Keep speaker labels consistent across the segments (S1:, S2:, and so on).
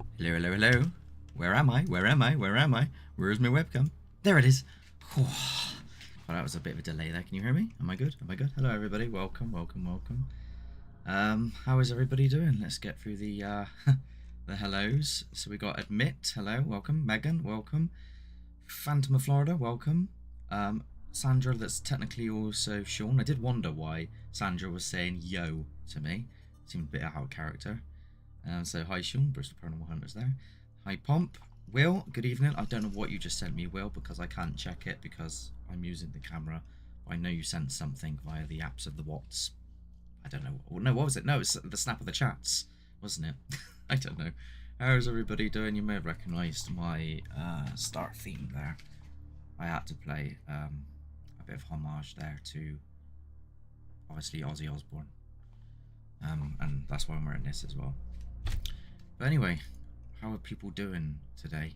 S1: Hello, hello, hello. Where am I? Where am I? Where am I? Where's my webcam? There it is. Well, that was a bit of a delay there. Can you hear me? Am I good? Am I good? Hello, everybody. Welcome, welcome, welcome. How is everybody doing? Let's get through the the hellos. So we got Admit. Hello, welcome. Megan, welcome. Phantom of Florida, welcome. Sandra, that's technically also Sean. I did wonder why Sandra was saying yo to me. Seemed a bit out of character. So hi Sean, Bristol Paranormal Hunters there. Hi Pomp. Will, good evening. I don't know what you just sent me, Will, because I can't check it because I'm using the camera. I know you sent something via the apps of the Whats. I don't know. No, what was it? No, it's the snap of the chats, wasn't it? I don't know. How's everybody doing? You may have recognised my start theme there. I had to play a bit of homage there to obviously Ozzy Osbourne. And that's why I'm wearing this as well. But anyway, how are people doing today?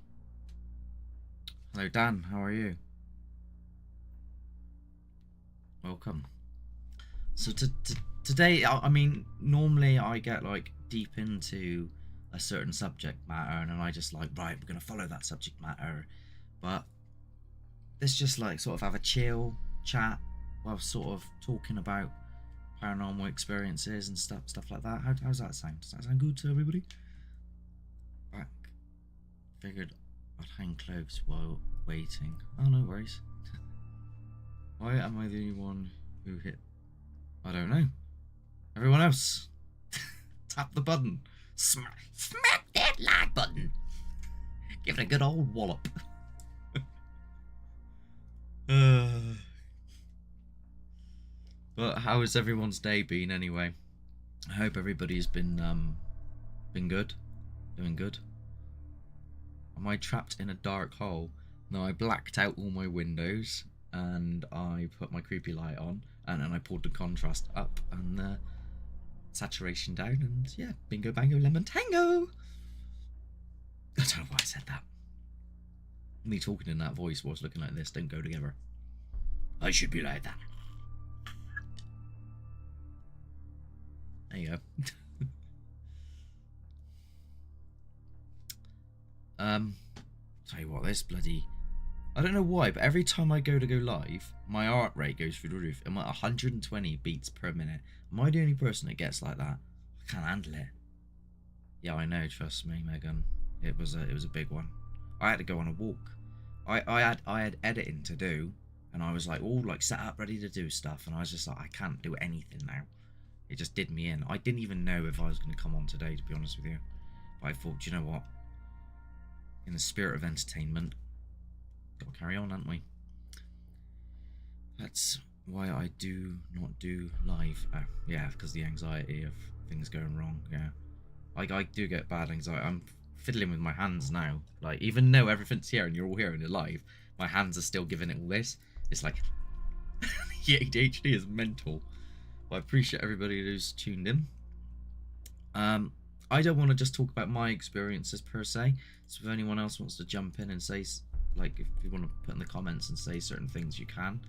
S1: Hello Dan, how are you? Welcome. So today, I mean, normally I get like deep into a certain subject matter and then I just like, right, we're going to follow that subject matter. But let's just like sort of have a chill chat while sort of talking about paranormal experiences and stuff like that. How's that sound? Does that sound good to everybody? Back. Figured I'd hang clothes while waiting. Oh, no worries. Why am I the only one who hit? I don't know. Everyone else, tap the button. Smack that like button. Give it a good old wallop. But how has everyone's day been anyway? I hope everybody's been good, doing good. Am I trapped in a dark hole? No, I blacked out all my windows and I put my creepy light on and then I pulled the contrast up and saturation down and yeah, bingo bango lemon tango. I don't know why I said that. Me talking in that voice whilst looking like this don't go together. I should be like that. There you go. Tell you what, this bloody... I don't know why, but every time I go live, my heart rate goes through the roof. I'm at 120 beats per minute. Am I the only person that gets like that? I can't handle it. Yeah, I know. Trust me, Megan. It was a big one. I had to go on a walk. I had editing to do, and I was like all like set up, ready to do stuff, and I was just like, I can't do anything now. It just did me in. I didn't even know if I was going to come on today, to be honest with you. But I thought, do you know what? In the spirit of entertainment, got to carry on, haven't we? That's why I do not do live. Yeah, because the anxiety of things going wrong. Yeah, I do get bad anxiety. I'm fiddling with my hands now. Like, even though everything's here and you're all here and you're live, my hands are still giving it all this. It's like the ADHD is mental. Well, I appreciate everybody who's tuned in. I don't want to just talk about my experiences per se. So if anyone else wants to jump in and say, like, if you want to put in the comments and say certain things, you can.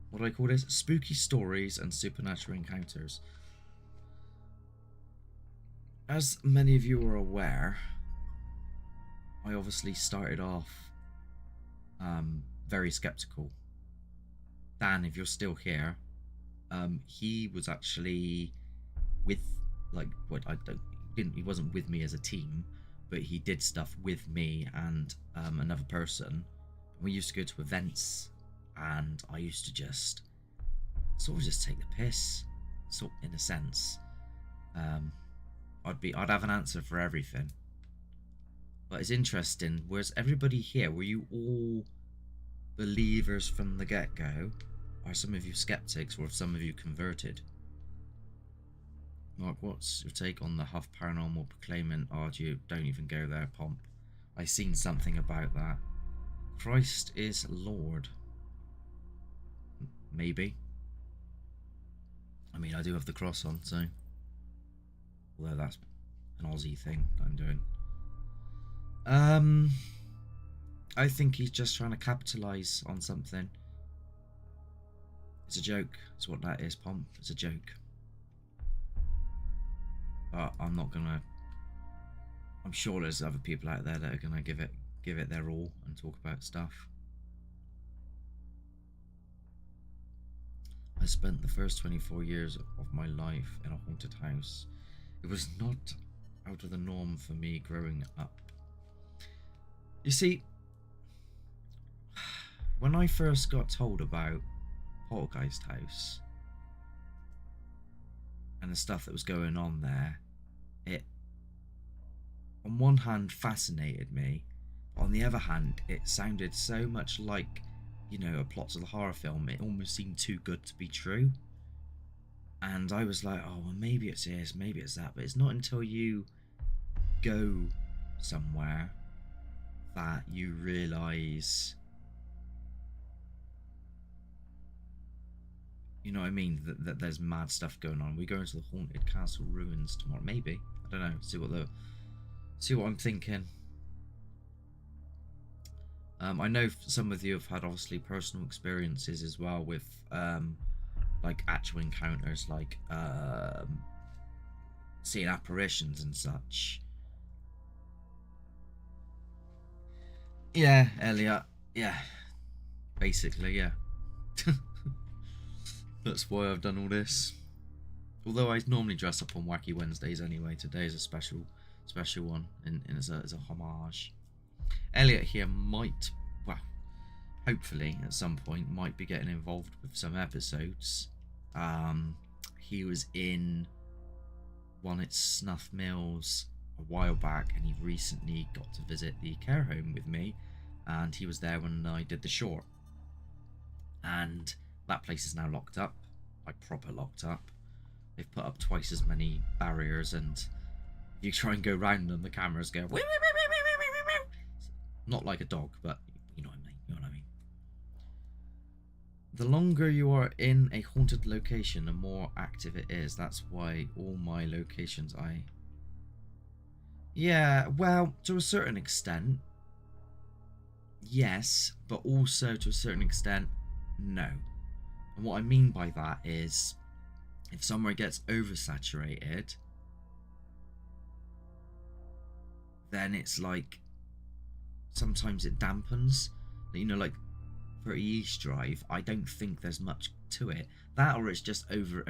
S1: What do I call this? Spooky stories and supernatural encounters. As many of you are aware, I obviously started off very skeptical. Dan, if you're still here, he was actually with, like, what I don't didn't he wasn't with me as a team, but he did stuff with me and another person. We used to go to events, and I used to just sort of just take the piss, sort in a sense. I'd have an answer for everything. But it's interesting. Was everybody here? Were you all believers from the get-go? Are some of you skeptics, or have some of you converted? Mark, what's your take on the Huff Paranormal proclaiming, you don't even go there, Pomp? I seen something about that. Christ is Lord. Maybe. I mean, I do have the cross on, so... although that's an Aussie thing that I'm doing. I think he's just trying to capitalise on something. It's a joke. It's what that is, Pomp. It's a joke. But I'm not gonna I'm sure there's other people out there that are gonna give it their all and talk about stuff. I spent the first 24 years of my life in a haunted house. It was not out of the norm for me growing up. You see, when I first got told about Poltergeist House and the stuff that was going on there, it on one hand fascinated me, but on the other hand it sounded so much like, you know, a plot to the horror film. It almost seemed too good to be true. And I was like, oh well, maybe it's this, maybe it's that, but it's not until you go somewhere that you realise, you know what I mean, that there's mad stuff going on. We go into the haunted castle ruins tomorrow, maybe. I don't know. See what I'm thinking. I know some of you have had obviously personal experiences as well with like actual encounters, like seeing apparitions and such. Yeah, Elliot. Yeah, basically, yeah. That's why I've done all this. Although I normally dress up on Wacky Wednesdays anyway, today is a special one, and as a homage. Elliot here might, well, hopefully at some point, might be getting involved with some episodes. He was in one at Snuff Mills a while back, and he recently got to visit the care home with me, and he was there when I did the short. And that place is now locked up, like proper locked up. They've put up twice as many barriers, and if you try and go round them, the cameras go not like a dog, but you know what I mean. You know what I mean. The longer you are in a haunted location, the more active it is. That's why all my locations yeah, well, to a certain extent, yes, but also to a certain extent, no. And what I mean by that is, if somewhere gets oversaturated, then it's like, sometimes it dampens. You know, like 30 East Drive, I don't think there's much to it. That, or it's just over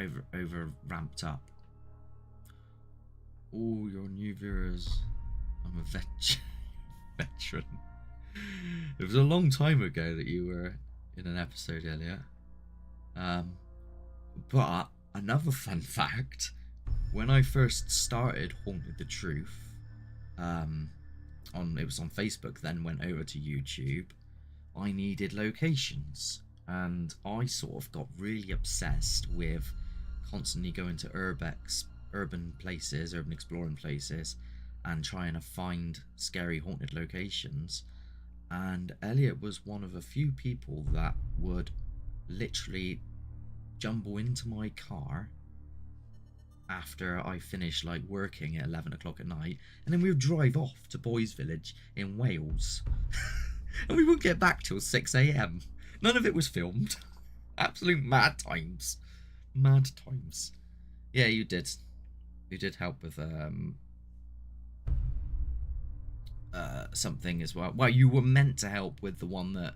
S1: ramped up. Oh, your new viewers. I'm a veteran. It was a long time ago that you were in an episode earlier. But another fun fact, when I first started Haunted the Truth, it was on Facebook, then went over to YouTube, I needed locations, and I sort of got really obsessed with constantly going to urban exploring places, and trying to find scary haunted locations. And Elliot was one of a few people that would literally jumble into my car after I finished like working at 11 o'clock at night, and then we would drive off to Boys Village in Wales and we wouldn't get back till 6 a.m. None of it was filmed. Absolute mad times. Yeah, you did help with something as well. Well, you were meant to help with the one that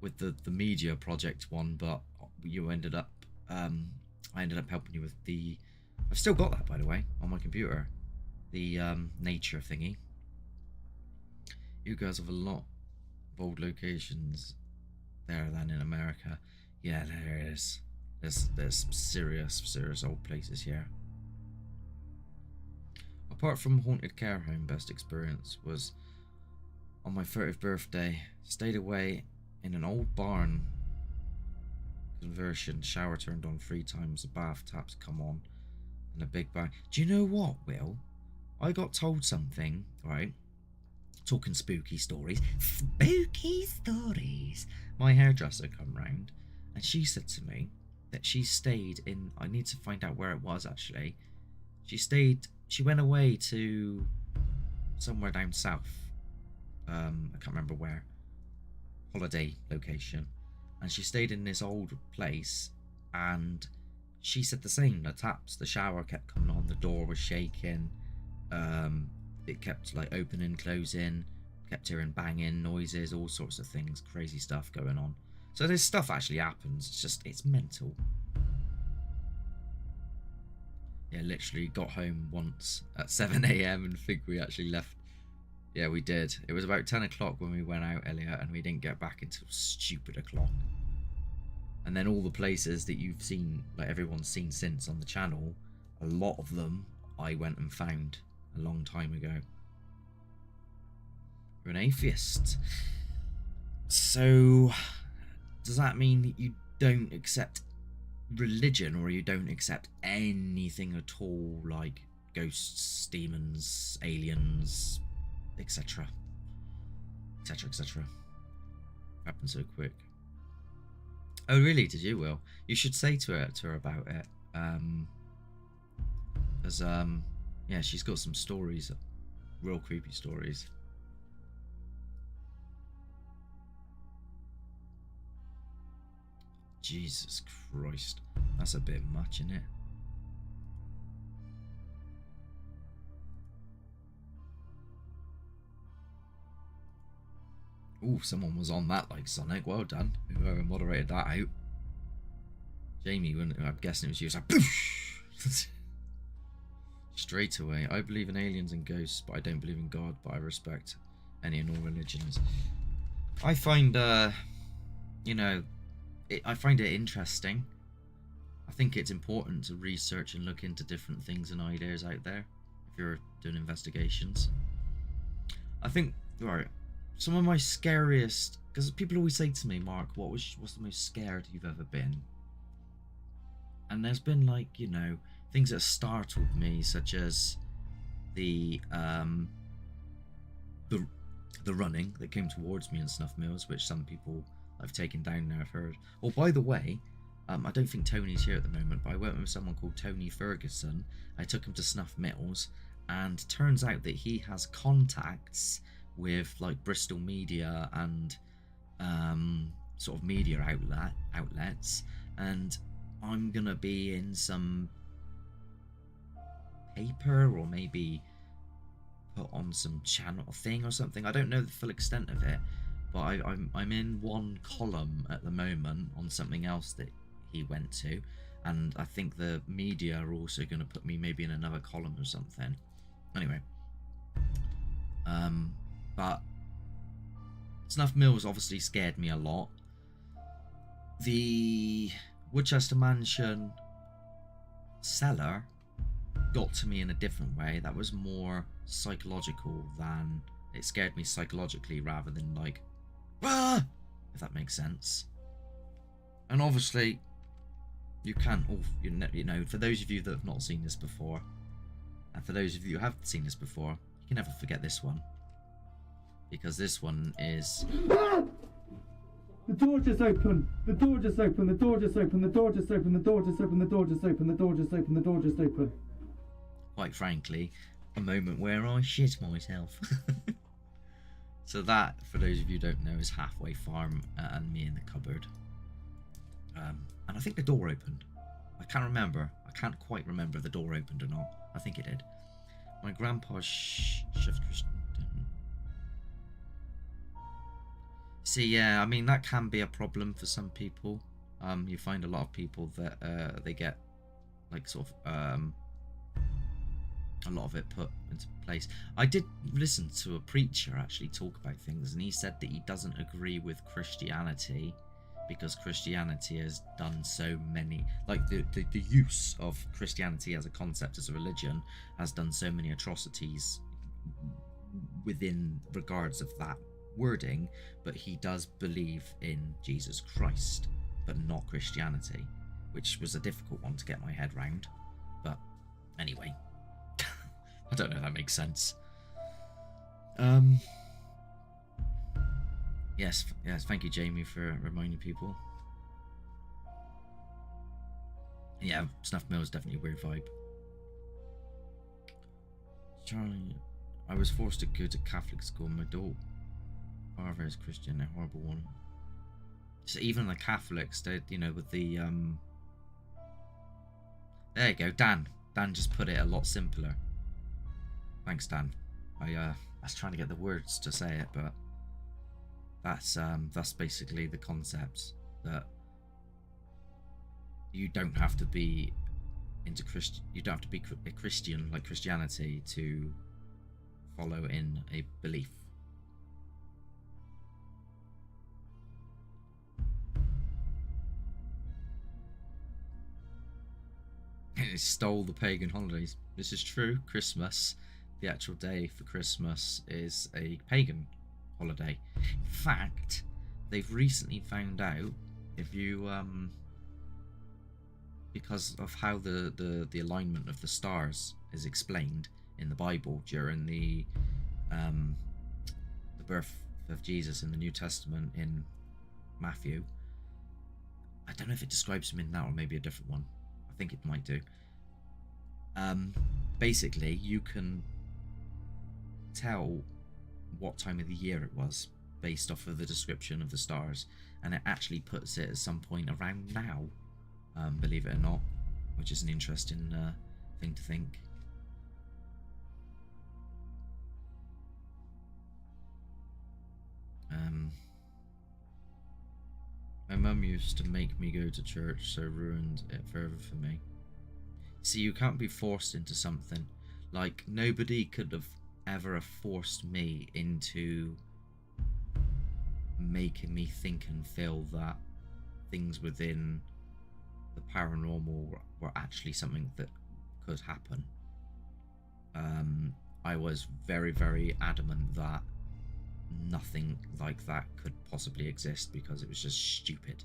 S1: with the media project one, but you ended up I ended up helping you with the, I've still got that, by the way, on my computer, the nature thingy. You guys have a lot of old locations there than in America. Yeah, there is. There's some serious old places here. Apart from haunted care home, best experience was on my 30th birthday. Stayed away in an old barn conversion. Shower turned on 3 times, the bath taps come on, and a big bang. Do you know what, Will? I got told something, right? Talking spooky stories. Spooky stories. My hairdresser come round, and she said to me that she stayed in, I need to find out where it was actually. She went away to somewhere down south. I can't remember where. Holiday location. And she stayed in this old place, and she said the same. The taps, the shower kept coming on, the door was shaking. it kept like opening, closing, kept hearing banging noises, all sorts of things, crazy stuff going on. So this stuff actually happens. It's just, it's mental. Yeah, literally got home once at 7 a.m. and think we actually left. Yeah, we did. It was about 10 o'clock when we went out, Elliot, and we didn't get back until stupid o'clock. And then all the places that you've seen, like everyone's seen since on the channel, a lot of them I went and found a long time ago. You're an atheist. So, does that mean that you don't accept religion, or you don't accept anything at all, like ghosts, demons, aliens, etc, etc, etc? Happened so quick. Oh really? Did you? Will, you should say to her about it, because yeah, she's got some stories, real creepy stories. Jesus Christ, that's a bit much, isn't it? Ooh, someone was on that like Sonic. Well done. Whoever moderated that out. Jamie, I'm guessing it was you. It's like, straight away. I believe in aliens and ghosts, but I don't believe in God, but I respect any and all religions. I find, you know, I find it interesting. I think it's important to research and look into different things and ideas out there if you're doing investigations. I think, right, some of my scariest, because people always say to me, Mark, what's the most scared you've ever been? And there's been, like, you know, things that startled me, such as the running that came towards me in Snuff Mills, which some people I've taken down now, I've heard. Oh, by the way, I don't think Tony's here at the moment, but I went with someone called Tony Ferguson. I took him to Snuff Mills, and turns out that he has contacts with like Bristol Media and sort of media outlets, and I'm gonna be in some paper, or maybe put on some channel thing or something. I don't know the full extent of it, but I'm in one column at the moment on something else that he went to, and I think the media are also going to put me maybe in another column or something. Anyway, but Snuff Mills obviously scared me a lot. The Woodchester Mansion cellar got to me in a different way. That was more psychological than, it scared me psychologically rather than like, ah! If that makes sense. And obviously you can't, you know, for those of you that have not seen this before, and for those of you who have seen this before, you can never forget this one, because this one is
S2: the door just opened, the door just opened, the door just opened, the door just opened, the door just opened, the door just opened, the door just opened, the door just opened.
S1: Quite frankly, a moment where I shit myself. So that, for those of you who don't know, is Halfway Farm and me in the cupboard. And I think the door opened. I can't remember. I can't quite remember if the door opened or not. I think it did. My grandpa's Chef Christian. See, yeah, I mean, that can be a problem for some people. You find a lot of people that they get, like, sort of, a lot of it put into place. I did listen to a preacher actually talk about things, and he said that he doesn't agree with Christianity because Christianity has done so many, like the use of Christianity as a concept, as a religion, has done so many atrocities within regards of that wording, but he does believe in Jesus Christ but not Christianity, which was a difficult one to get my head round. But anyway, I don't know if that makes sense. Yes, thank you, Jamie, for reminding people. Yeah, Snuff Mill is definitely a weird vibe. Charlie, I was forced to go to Catholic school. My father is Christian, a horrible one. So even the Catholics, they, you know, with the there you go, Dan. Dan just put it a lot simpler. Thanks, Dan. I was trying to get the words to say it, but that's basically the concept, that you don't have to be into Christian. You don't have to be a Christian like Christianity to follow in a belief. It stole the pagan holidays. This is true. Christmas, the actual day for Christmas, is a pagan holiday. In fact, they've recently found out, if you because of how the alignment of the stars is explained in the Bible during the birth of Jesus in the New Testament in Matthew. I don't know if it describes him in that or maybe a different one. I think it might do. Basically, you can tell what time of the year it was based off of the description of the stars, and it actually puts it at some point around now, believe it or not, which is an interesting thing to think. My mum used to make me go to church, so ruined it forever for me. See, you can't be forced into something. Like, nobody could have ever forced me into making me think and feel that things within the paranormal were actually something that could happen. I was very, very adamant that nothing like that could possibly exist because it was just stupid,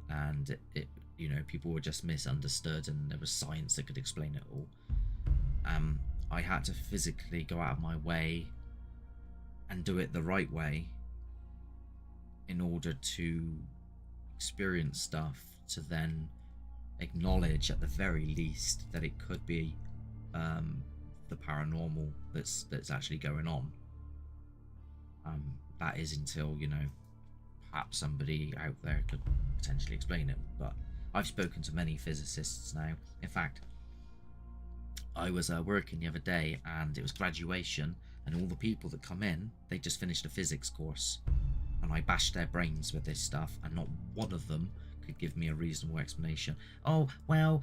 S1: and it you know, people were just misunderstood, and there was science that could explain it all. I had to physically go out of my way and do it the right way in order to experience stuff, to then acknowledge at the very least that it could be the paranormal that's actually going on. That is until, you know, perhaps somebody out there could potentially explain it. But I've spoken to many physicists now. In fact, I was working the other day, and it was graduation, and all the people that come in, they just finished a physics course, and I bashed their brains with this stuff, and not one of them could give me a reasonable explanation. Oh, well,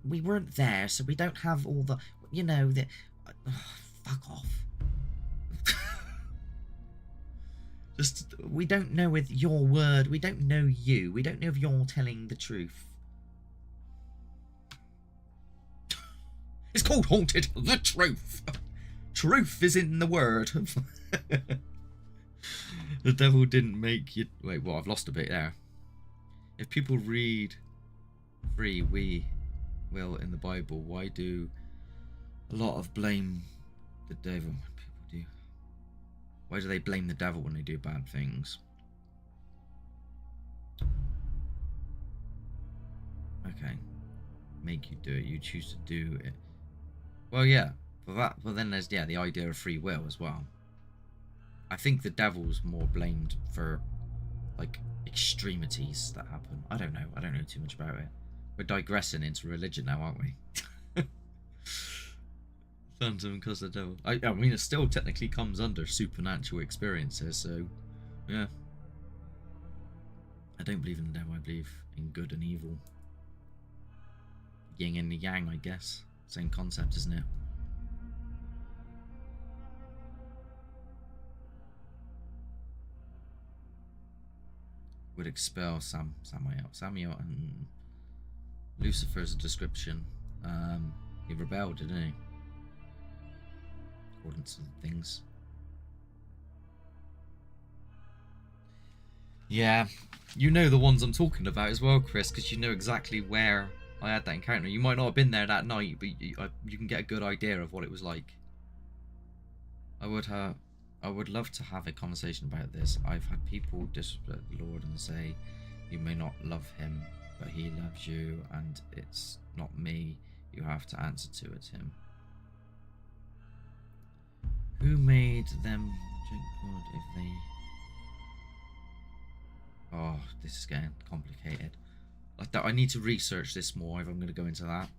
S1: we weren't there, so we don't have all the, you know, the... fuck off. Just, we don't know with your word, we don't know you, we don't know if you're telling the truth. It's called Haunted, the truth. Truth is in the word. The devil didn't make you... Wait, what? I've lost a bit there. If people read free will in the Bible, why do a lot of blame the devil? People do. Why do they blame the devil when they do bad things? Okay. Make you do it. You choose to do it. Well, yeah. Well, then there's, yeah, the idea of free will as well. I think the devil's more blamed for, like, extremities that happen. I don't know too much about it. We're digressing into religion now, aren't we? Phantom because the devil. I mean, it still technically comes under supernatural experiences, so yeah. I don't believe in the devil, I believe in good and evil. Yin and the yang, I guess. Same concept, isn't it? Would expel Samael and Lucifer's a description. He rebelled, didn't he? According to things. Yeah, you know the ones I'm talking about as well, Chris, because you know exactly where I had that encounter. You might not have been there that night, but you can get a good idea of what it was like. I would love to have a conversation about this. I've had people disrespect the Lord and say, you may not love him, but he loves you, and it's not me you have to answer to, it's him. Who made them reject God if they... Oh, this is getting complicated. I need to research this more if I'm going to go into that.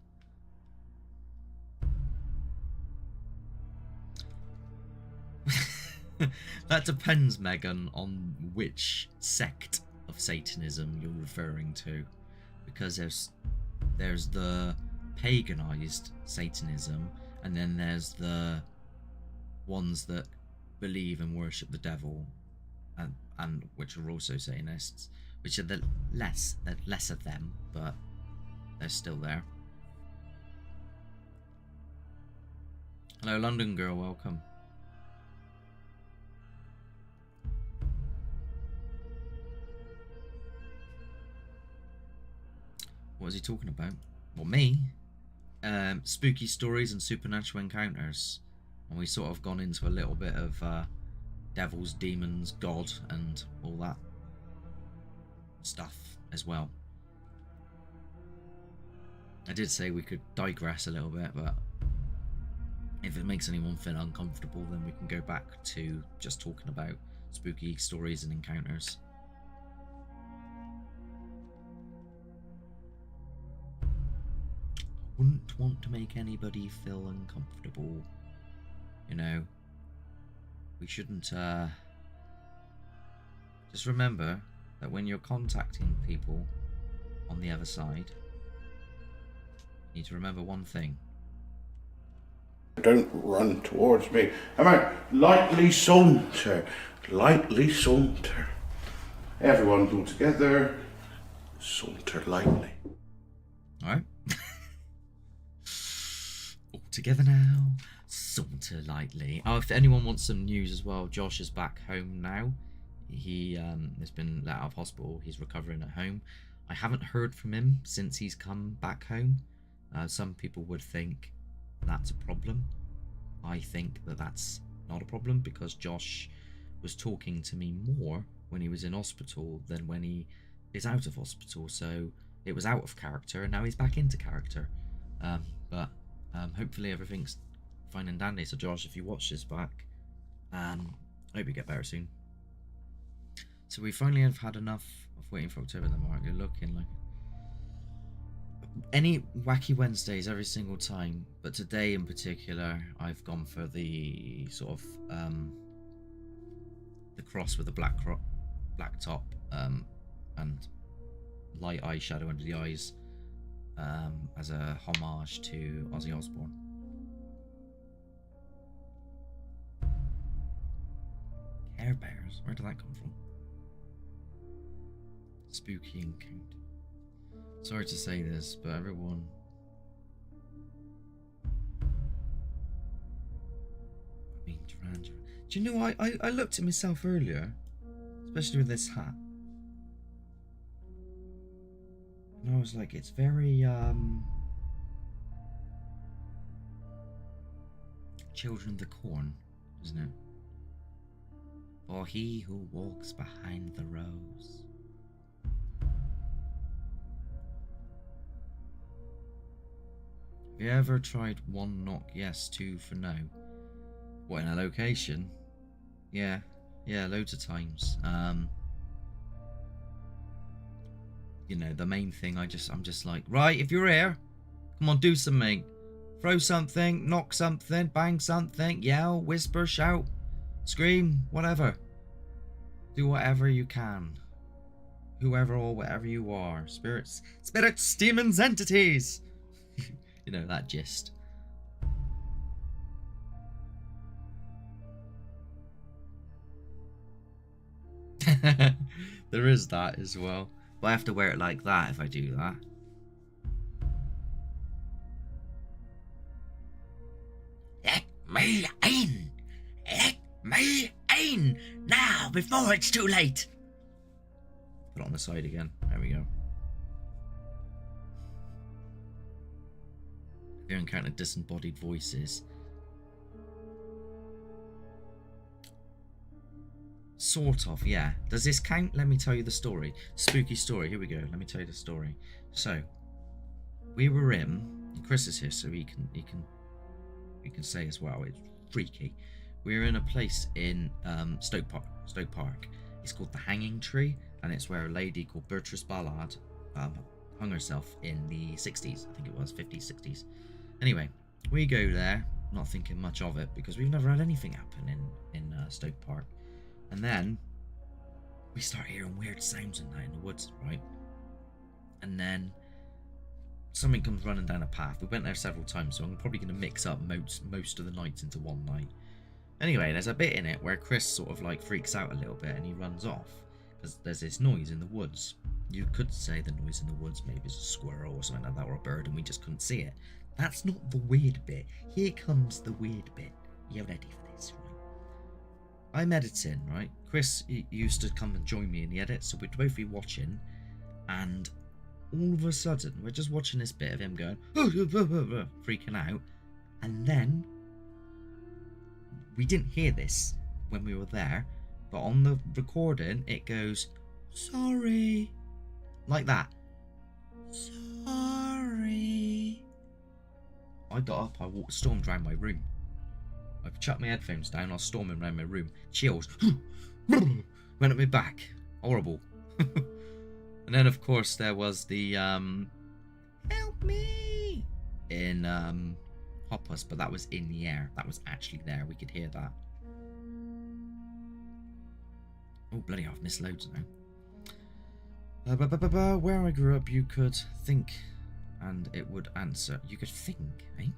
S1: That depends, Megan, on which sect of Satanism you're referring to, because there's the paganized Satanism, and then there's the ones that believe and worship the devil, and which are also Satanists, which are the less of them, but they're still there. Hello, London girl, welcome. What is he talking about? Well, me. Spooky stories and supernatural encounters. And we sort of gone into a little bit of devils, demons, God, and all that stuff as well. I did say we could digress a little bit, but if it makes anyone feel uncomfortable, then we can go back to just talking about spooky stories and encounters. Wouldn't want to make anybody feel uncomfortable. You know, we shouldn't, just remember that when you're contacting people on the other side, you need to remember one thing.
S3: Don't run towards me. Come on, lightly saunter, lightly saunter. Everyone all together, saunter lightly.
S1: Alright. All together now, saunter lightly. Oh, if anyone wants some news as well, Josh is back home now. He has been let out of hospital. He's recovering at home. I haven't heard from him since he's come back home. Some people would think that's a problem. I think that that's not a problem, because Josh was talking to me more when he was in hospital than when he is out of hospital. So it was out of character, and now he's back into character. But hopefully everything's fine and dandy. So Josh, if you watch this back, I hope you get better soon. So we finally have had enough of waiting for October. The mark, you're looking like any wacky Wednesdays every single time, but today in particular I've gone for the sort of the cross with the black top and light eyeshadow under the eyes, as a homage to Ozzy Osbourne. Care Bears, where did that come from? Spooky encounter. Sorry to say this, but everyone... I mean, Tarantula. Do you know, I looked at myself earlier, especially with this hat. And I was like, it's very, Children of the Corn, isn't it? For he who walks behind the rose. Have you ever tried one knock yes, two for no? What, in a location? Yeah, loads of times. You know, the main thing, I'm just like, right, if you're here, come on, do something. Throw something, knock something, bang something, yell, whisper, shout, scream, whatever. Do whatever you can. Whoever or whatever you are. Spirits, demons, entities. You know, that gist. There is that as well. But I have to wear it like that if I do that. Let me in! Let me in! Now, before it's too late! Put it on the side again. There we go. Have you encountered disembodied voices? Sort of, yeah. Does this count? Let me tell you the story. Spooky story. Here we go. Let me tell you the story. So, we were in. Chris is here, so he can say as well. It's freaky. We were in a place in Stoke Park. It's called the Hanging Tree, and it's where a lady called Beatrice Ballard hung herself in the 60s. I think it was 50s, 60s. Anyway, we go there. not thinking much of it because we've never had anything happen in Stoke Park. And then we start hearing weird sounds and that in the woods, right? And then something comes running down a path. We went there several times, so I'm probably going to mix up most of the nights into one night. Anyway, there's a bit in it where Chris sort of like freaks out a little bit and he runs off because there's this noise in the woods. You could say the noise in the woods maybe it's a squirrel or something like that, or a bird, and we just couldn't see it. That's not the weird bit. Here comes the weird bit. You ready for this, right? I'm editing, right? Chris used to come and join me in the edit, so we'd both be watching, and all of a sudden we're just watching this bit of him going freaking out, and then we didn't hear this when we were there, but on the recording it goes sorry, like that. Sorry. I got up, I stormed around my room. I've chucked my headphones down, I was storming around my room. Chills. Went at my back. Horrible. And then of course there was the help me in Hoppus, but that was in the air. That was actually there. We could hear that. Oh bloody hell, I've missed loads now. Where I grew up you could think and it would answer. You could think, eh?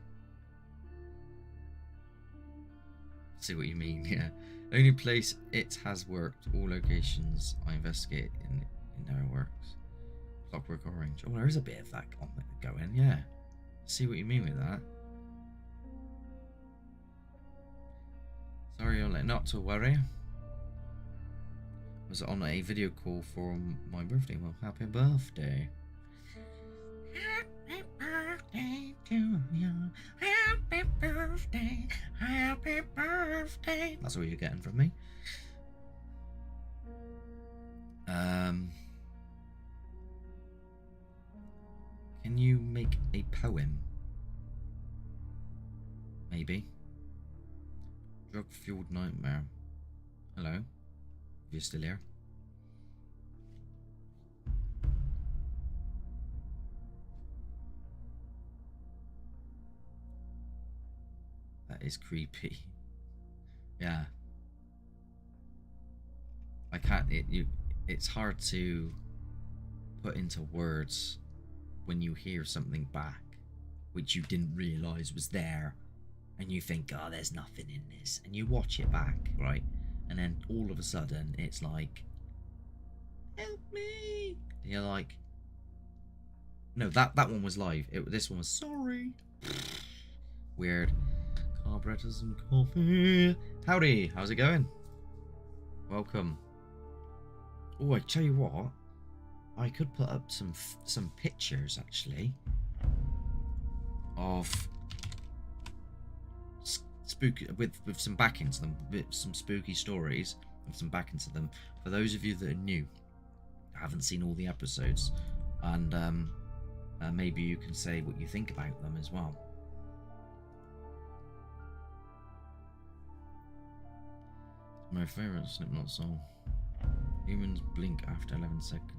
S1: See what you mean, yeah. Only place it has worked. All locations I investigate in never works. Clockwork Orange. Oh, there is a bit of that on going, yeah. See what you mean with that. Sorry, Ole, not to worry. Was on a video call for my birthday. Well, happy birthday. Happy birthday to you. Happy birthday. Happy birthday. That's all you're getting from me. Can you make a poem? Maybe. Drug-fueled nightmare. Hello? You're still here? That is creepy. Yeah. I can't. It's hard to put into words when you hear something back, which you didn't realise was there, and you think, oh, there's nothing in this, and you watch it back, right? And then all of a sudden, it's like, help me! And you're like, no, that one was live. This one was sorry. Weird. Carburetors and coffee. Howdy, how's it going? Welcome. Oh, I tell you what, I could put up some pictures actually of spooky with some backing to them, with some spooky stories and some backing to them for those of you that are new, haven't seen all the episodes, and maybe you can say what you think about them as well. My favourite Slipknot song. Humans blink after 11 seconds.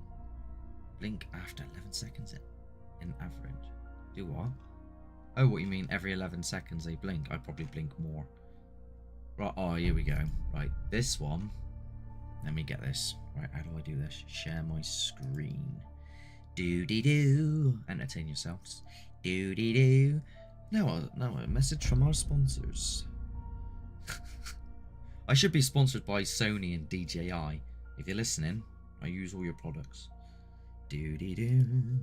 S1: Blink after 11 seconds in average. Do what? Oh, what you mean every 11 seconds they blink? I'd probably blink more. Right, oh, here we go. Right, this one. Let me get this. Right, how do I do this? Share my screen. Do-dee-doo. Entertain yourselves. Do-dee-doo. Now a message from our sponsors. I should be sponsored by Sony and DJI. If you're listening, I use all your products. Do-dee-doo.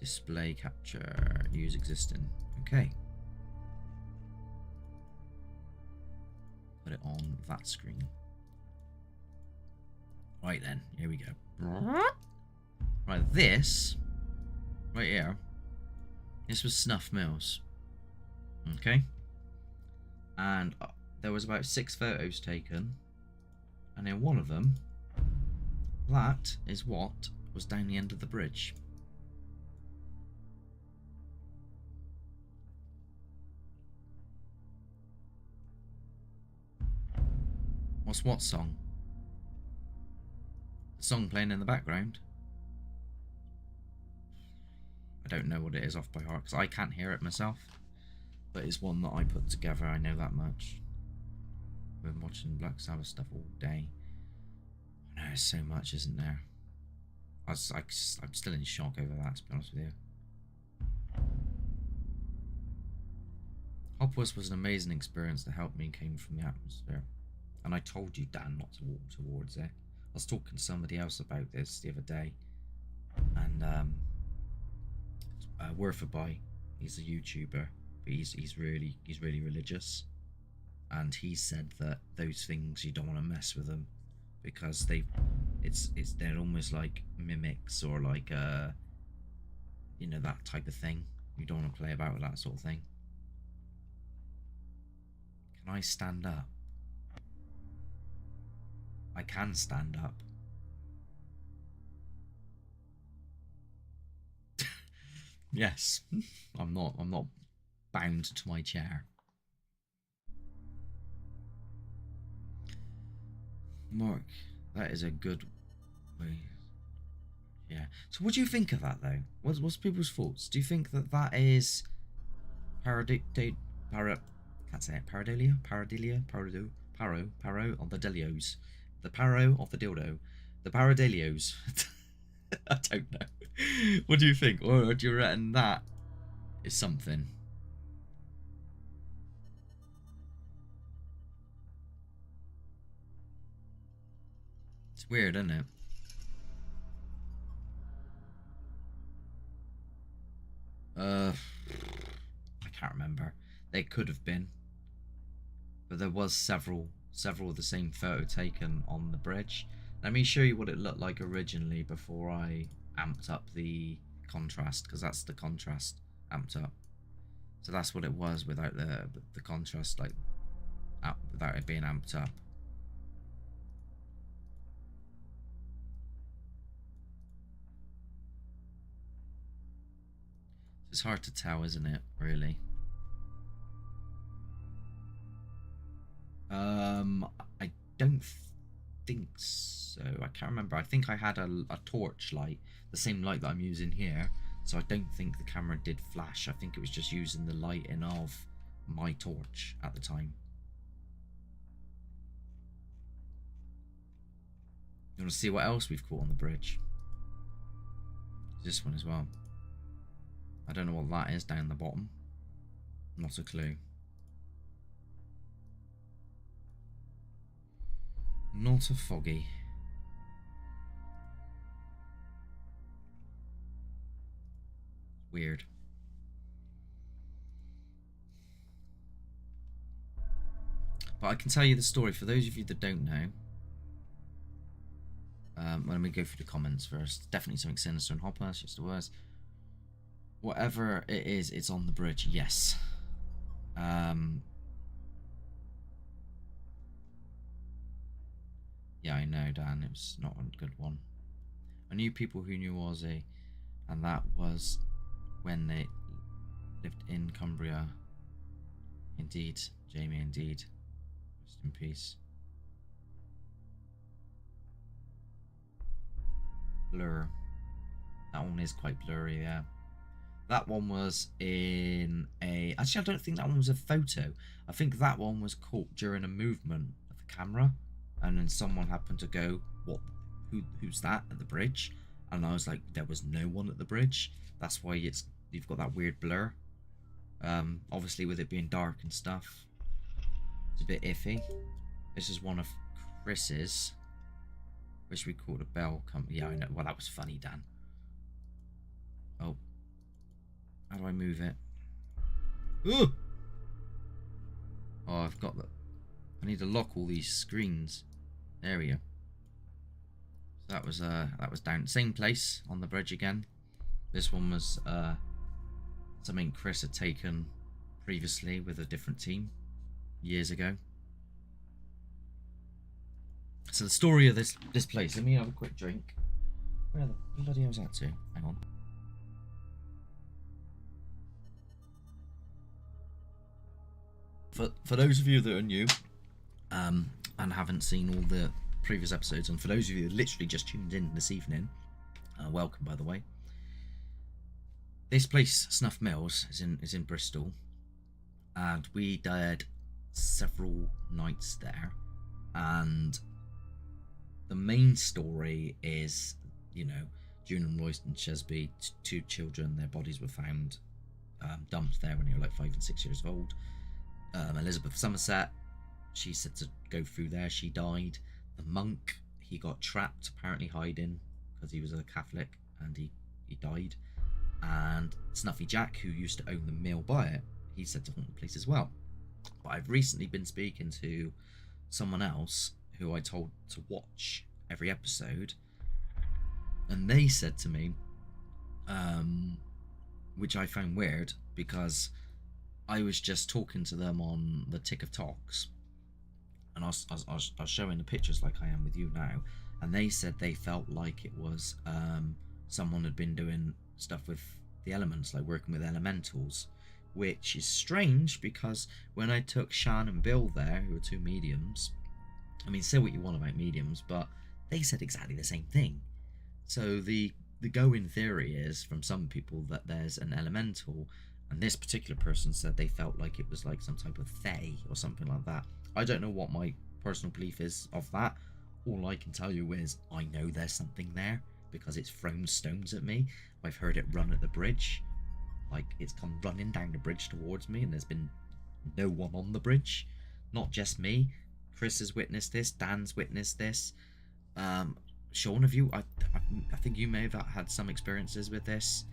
S1: Display capture. Use existing. Okay. Put it on that screen. Right then, here we go. Right, this right here. This was Snuff Mills. Okay. And there was about 6 photos taken, and in one of them, that is what was down the end of the bridge. What's what song? The song playing in the background? I don't know what it is off by heart because I can't hear it myself. but it's one that I put together. I know that much. I've been watching Black Sabbath stuff all day. I know there's so much, isn't there? I'm still in shock over that, to be honest with you. Hopwas was an amazing experience that helped me and came from the atmosphere. And I told you, Dan, not to walk towards it. I was talking to somebody else about this the other day, and Worthaby, he's a YouTuber, but he's really religious, and he said that those things you don't want to mess with them because they're almost like mimics or like you know, that type of thing. You don't want to play about with that sort of thing. Can I stand up? I can stand up. Yes. I'm not bound to my chair. Mark, that is a good way. Yeah. So what do you think of that though? What's people's thoughts? Do you think that that is can't say it, paro of the delios. The paro of the dildo. The paradelios. I don't know. What do you think? Or do you reckon that is something? It's weird, isn't it? I can't remember. They could have been, but there was several of the same photo taken on the bridge. Let me show you what it looked like originally before I amped up the contrast, because that's the contrast amped up. So that's what it was without the contrast, like without it being amped up. It's hard to tell, isn't it, really? I don't think so. I can't remember. I think I had a torch light, the same light that I'm using here, so I don't think the camera did flash. I think it was just using the lighting of my torch at the time. You want to see what else we've caught on the bridge? This one as well. I don't know what that is down the bottom. Not a clue. Not a foggy. Weird. But I can tell you the story for those of you that don't know. Let me go through the comments first. Definitely something sinister and Hopper, just the worst. Whatever it is, it's on the bridge. Yes. Yeah, I know, Dan. It was not a good one. I knew people who knew Ozzy, and that was when they lived in Cumbria. Indeed, Jamie, indeed. Rest in peace. Blur. That one is quite blurry, yeah. That one was in a... Actually, I don't think that one was a photo. I think that one was caught during a movement of the camera. And then someone happened to go, "What? Who's that at the bridge?" And I was like, there was no one at the bridge. That's why you've got that weird blur. Obviously with it being dark and stuff, it's a bit iffy. This is one of Chris's. Wish we called a bell company. Yeah, I know. Well, that was funny, Dan. Oh. How do I move it? Ooh! Oh, I've got that. I need to lock all these screens. There we go. So that was down same place on the bridge again. This one was something Chris had taken previously with a different team years ago. So the story of this place. Let me have a quick drink. Where the bloody hell was that to? Hang on. For those of you that are new, and haven't seen all the previous episodes, and for those of you that literally just tuned in this evening, welcome, by the way. This place, Snuff Mills, is in Bristol, and we did several nights there. And the main story is, you know, June and Royston Chesby, two children, their bodies were found dumped there when they were like 5 and 6 years old. Elizabeth Somerset, she said to go through there, she died. The monk, he got trapped, apparently hiding because he was a Catholic, and he died. And Snuffy Jack, who used to own the mill by it, he said to haunt the place as well. But I've recently been speaking to someone else who I told to watch every episode, and they said to me, which I found weird because I was just talking to them on the Tick of Talks, and I was showing the pictures like I am with you now, and they said they felt like it was someone had been doing stuff with the elements, like working with elementals, which is strange because when I took Shan and Bill there, who are two mediums, I mean, say what you want about mediums, but they said exactly the same thing. So the going theory is from some people that there's an elemental, and this particular person said they felt like it was like some type of fae or something like that. I don't know what my personal belief is of that. All I can tell you is I know there's something there because it's thrown stones at me. I've heard it run at the bridge, like it's come running down the bridge towards me, and there's been no one on the bridge, not just me. Chris has witnessed this, Dan's witnessed this. Sean, have you? I think you may have had some experiences with this.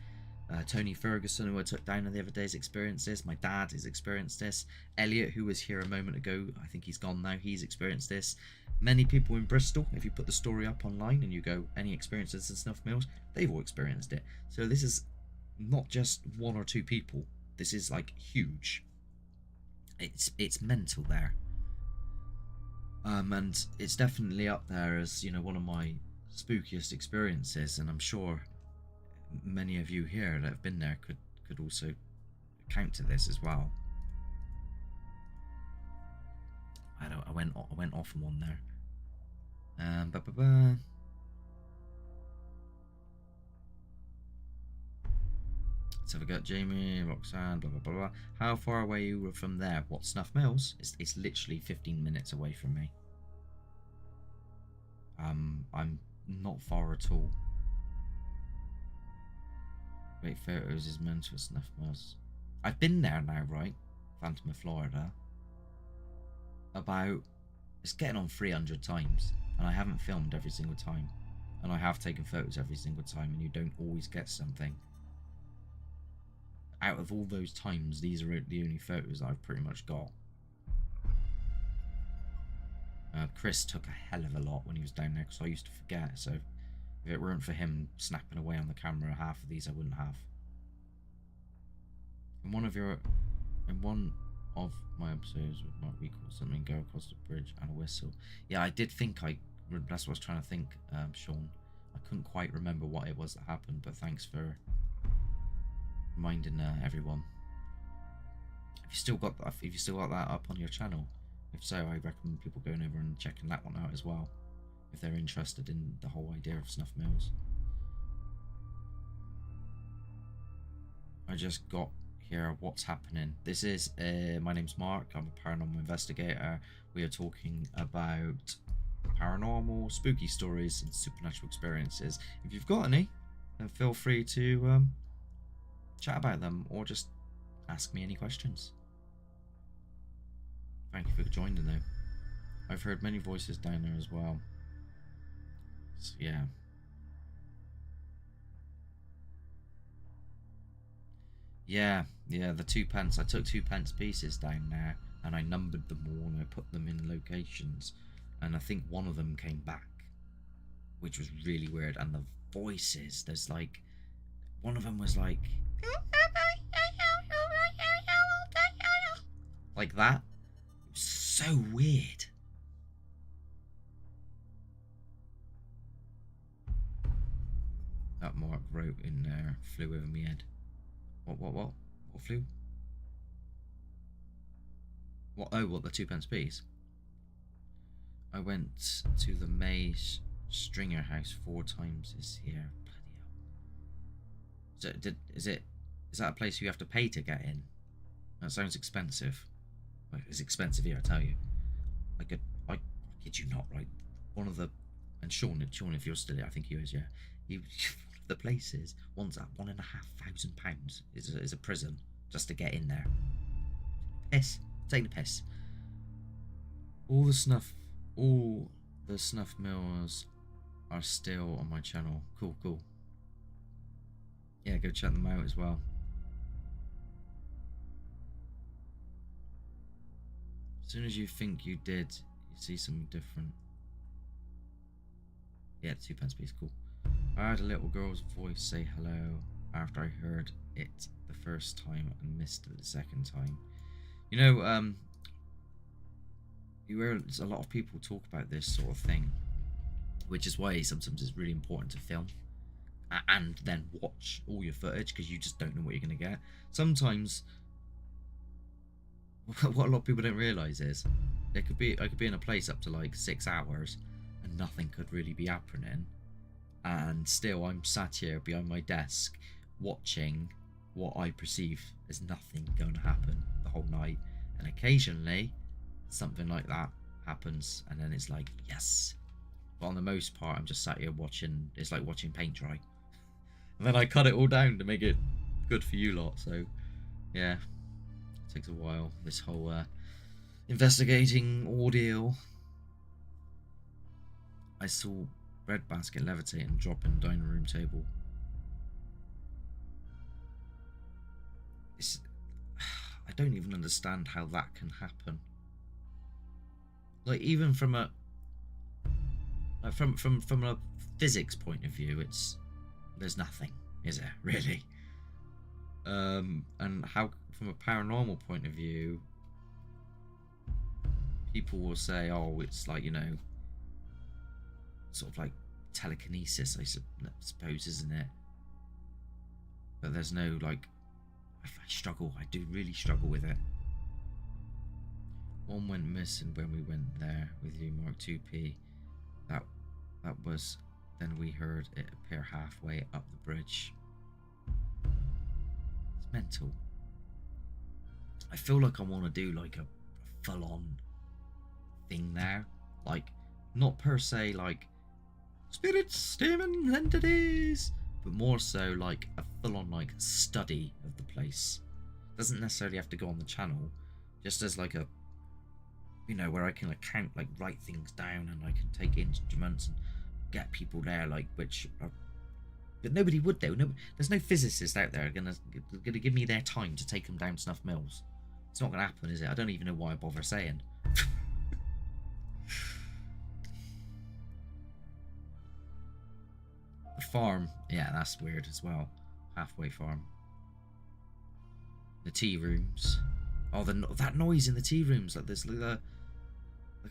S1: Tony Ferguson, who I took down the other day's experienced this. My dad has experienced this. Elliot, who was here a moment ago, I think he's gone now, he's experienced this. Many people in Bristol, if you put the story up online and you go, any experiences in Snuff Mills, they've all experienced it. So this is not just one or two people. This is like huge. It's mental there. And it's definitely up there as, you know, one of my spookiest experiences, and I'm sure many of you here that have been there could also account to this as well. I went off on one there. So we got Jamie, Roxanne, blah blah blah blah. How far away you were from there? What, Snuff Mills? It's literally 15 minutes away from me. I'm not far at all. Great photos is meant for Snuff Mills. I've been there now, right? Phantom of Florida. It's getting on 300 times, and I haven't filmed every single time, and I have taken photos every single time, and you don't always get something. Out of all those times, these are the only photos I've pretty much got. Chris took a hell of a lot when he was down there because I used to forget, so if it weren't for him snapping away on the camera, half of these I wouldn't have. In one of my episodes with Mark, we called something go across the bridge and a whistle. Yeah, I did think that's what I was trying to think, Sean. I couldn't quite remember what it was that happened, but thanks for reminding everyone. If you still got that up on your channel, if so, I recommend people going over and checking that one out as well, if they're interested in the whole idea of Snuff Mills. I just got here what's happening. This is my name's Mark. I'm a paranormal investigator. We are talking about paranormal, spooky stories and supernatural experiences. If you've got any, then feel free to chat about them or just ask me any questions. Thank you for joining though. I've heard many voices down there as well. So yeah. Yeah, the 2 pence. I took 2 pence pieces down there and I numbered them all and I put them in locations, and I think one of them came back, which was really weird. And the voices, there's like, one of them was like that. It was so weird. That Mark wrote in there, flew over my head. What flew? What? Oh, what, the 2 pence piece? I went to the May Stringer house 4 times this year. Bloody hell. So is that a place you have to pay to get in? That sounds expensive. Like, it's expensive here, I tell you. I kid you not, right? One of the, and Sean, if you're still here, I think he is, yeah. One of the places wants at £1,500 is a prison just to get in there. Piss, take the piss. All the snuff mills are still on my channel. Cool. Yeah, go check them out as well. As soon as you think you did, you see something different. Yeah, 2 pence piece, cool. I heard a little girl's voice say hello after I heard it the first time and missed it the second time. You know, you hear a lot of people talk about this sort of thing, which is why sometimes it's really important to film and then watch all your footage, because you just don't know what you're going to get. Sometimes what a lot of people don't realise is I could be in a place up to like 6 hours and nothing could really be happening, and still I'm sat here behind my desk watching what I perceive as nothing going to happen the whole night, and occasionally something like that happens and then it's like, yes. But on the most part I'm just sat here watching. It's like watching paint dry and then I cut it all down to make it good for you lot. So yeah, it takes a while, this whole investigating ordeal. I saw breadbasket levitate and drop in the dining room table. I don't even understand how that can happen. Like, even from a from a physics point of view, there's nothing, is there, really? And how, from a paranormal point of view, people will say, oh, it's like, you know, sort of like telekinesis, I suppose, isn't it? But there's no, like, I do really struggle with it. One went missing when we went there with you, Mark 2P. That was, then we heard it appear halfway up the bridge. It's mental. I feel like I want to do like a full-on thing there, like, not per se like spirits, demons, entities, but more so like a full-on like study of the place. Doesn't necessarily have to go on the channel, just as like a, you know, where I can like count, like write things down, and I can take instruments and get people there, like, which are, but nobody would though. No, there's no physicist out there gonna give me their time to take them down snuff mills. It's not gonna happen, is it? I don't even know why I bother saying. The farm, yeah, that's weird as well. Halfway farm. The tea rooms. Oh, that noise in the tea rooms, like there's like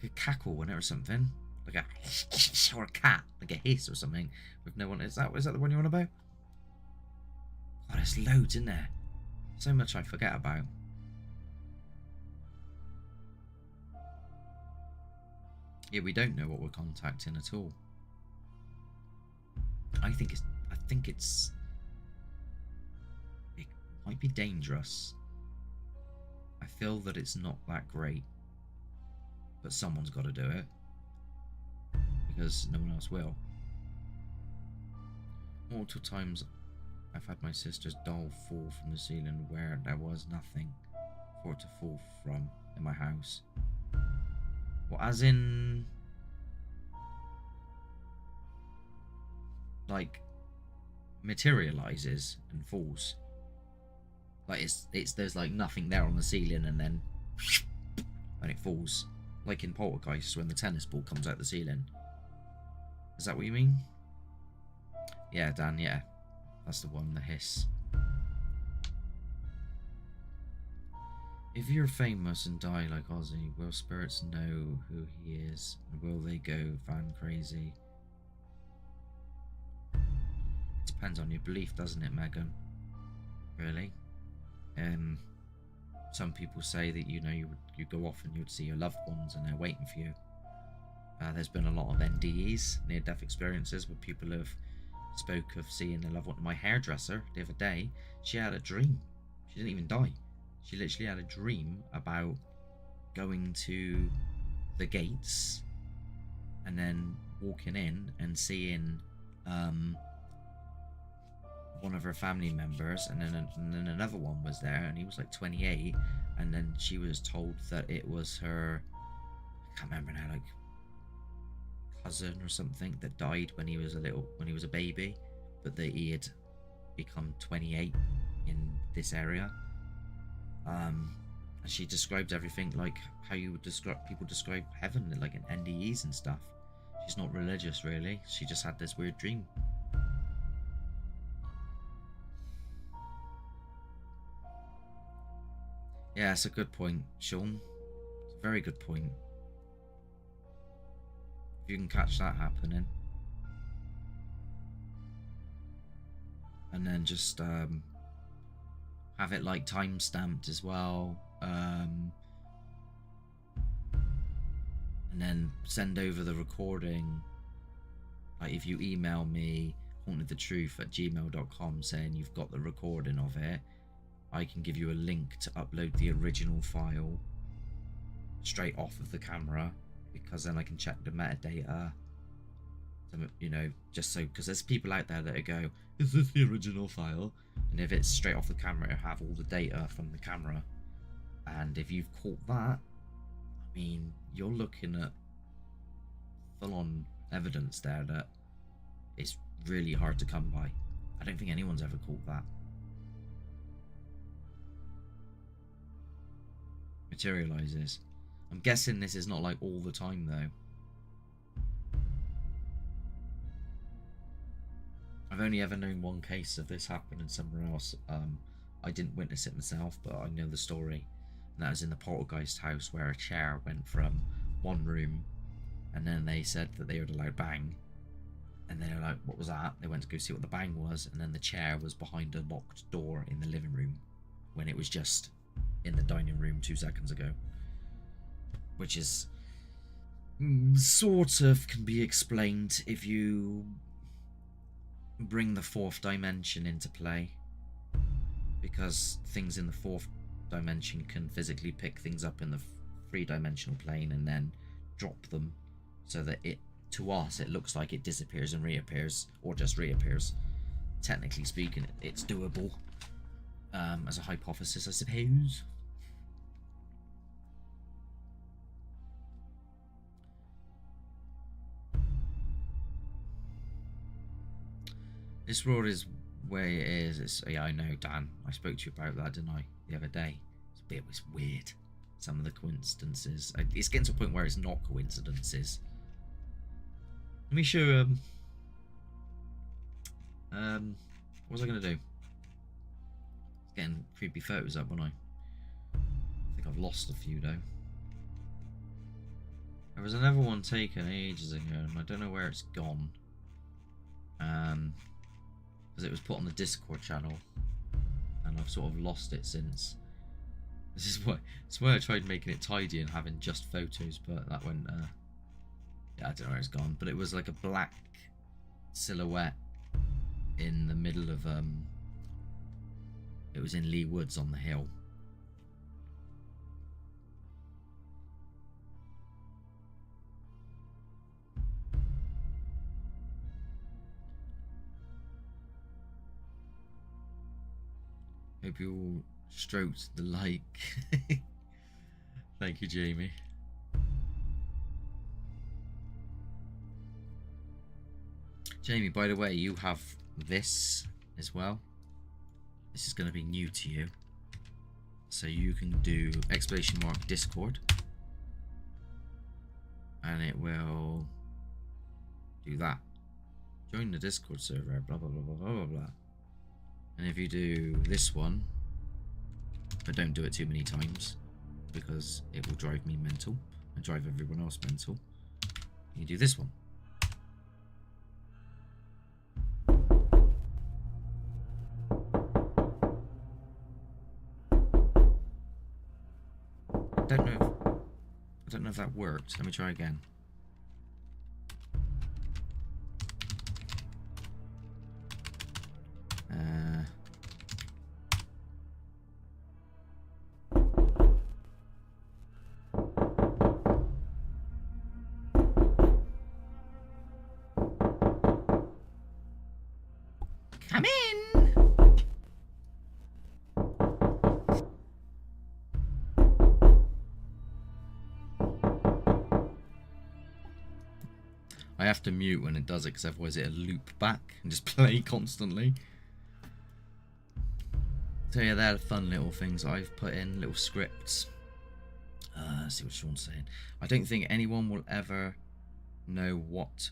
S1: a cackle in it or something, like a or a cat, like a hiss or something, with no one. Is that the one you're on about? Oh, there's loads in there. So much I forget about. Yeah, we don't know what we're contacting at all. I think it might be dangerous. I feel that it's not that great, but someone's got to do it because no one else will. Multiple times I've had my sister's doll fall from the ceiling where there was nothing for it to fall from in my house. Well, as in, like, materializes and falls. Like there's like nothing there on the ceiling and then and it falls, like in Poltergeist when the tennis ball comes out the ceiling. Is that what you mean? Yeah, Dan, yeah, that's the one, the hiss. If you're famous and die like Ozzy, will spirits know who he is, and will they go van crazy? It depends on your belief, doesn't it, Megan? Really? Some people say that, you know, you go off and you'd see your loved ones and they're waiting for you. There's been a lot of NDEs, near-death experiences, where people have spoke of seeing their loved one. My hairdresser the other day, she had a dream. She didn't even die. She literally had a dream about going to the gates and then walking in and seeing one of her family members, and then another one was there, and he was like 28, and then she was told that it was her, I can't remember now, like cousin or something that died when he was a baby, but that he had become 28 in this area. And she described everything like how you would describe heaven, like in NDEs and stuff. She's not religious really, she just had this weird dream. Yeah, it's a good point, Sean. It's a very good point. If you can catch that happening. And then just have it like time stamped as well. And then send over the recording. Like if you email me hauntedthetruth@gmail.com saying you've got the recording of it, I can give you a link to upload the original file straight off of the camera, because then I can check the metadata. You know, just so, because there's people out there that go, is this the original file? And if it's straight off the camera, it'll have all the data from the camera. And if you've caught that, I mean, you're looking at full-on evidence there that it's really hard to come by. I don't think anyone's ever caught that. Materializes. I'm guessing this is not like all the time though. I've only ever known one case of this happening somewhere else. I didn't witness it myself, but I know the story. And that was in the poltergeist house, where a chair went from one room, and then they said that they heard a loud bang, and they were like, what was that? They went to go see what the bang was, and then the chair was behind a locked door in the living room when it was just in the dining room 2 seconds ago. Which is sort of can be explained if you bring the 4th dimension into play, because things in the 4th dimension can physically pick things up in the 3-dimensional plane and then drop them, so that it, to us, it looks like it disappears and reappears, or just reappears. Technically speaking, it's doable as a hypothesis, I suppose. This road is where it is. It's, yeah, I know, Dan. I spoke to you about that, didn't I, the other day? It's weird. Some of the coincidences. It's getting to a point where it's not coincidences. Let me show. What was I gonna do? It's getting creepy photos up, wasn't I think I've lost a few though. There was another one taken ages ago, and I don't know where it's gone. Because it was put on the Discord channel, and I've sort of lost it since. This is why I tried making it tidy and having just photos, but that went. Yeah, I don't know where it's gone. But it was like a black silhouette in the middle of It was in Lee Woods on the hill. Hope you all stroked the like. Thank you, Jamie. Jamie, by the way, you have this as well. This is going to be new to you. So you can do !_ Discord. And it will do that. Join the Discord server, blah, blah, blah, blah, blah, blah, blah. And if you do this one, but don't do it too many times, because it will drive me mental and drive everyone else mental, you do this one. I don't know if that worked. Let me try again. I have to mute when it does it, because otherwise it'll loop back and just play constantly. So yeah, they're fun little things I've put in, little scripts. Let's see what Sean's saying. I don't think anyone will ever know what,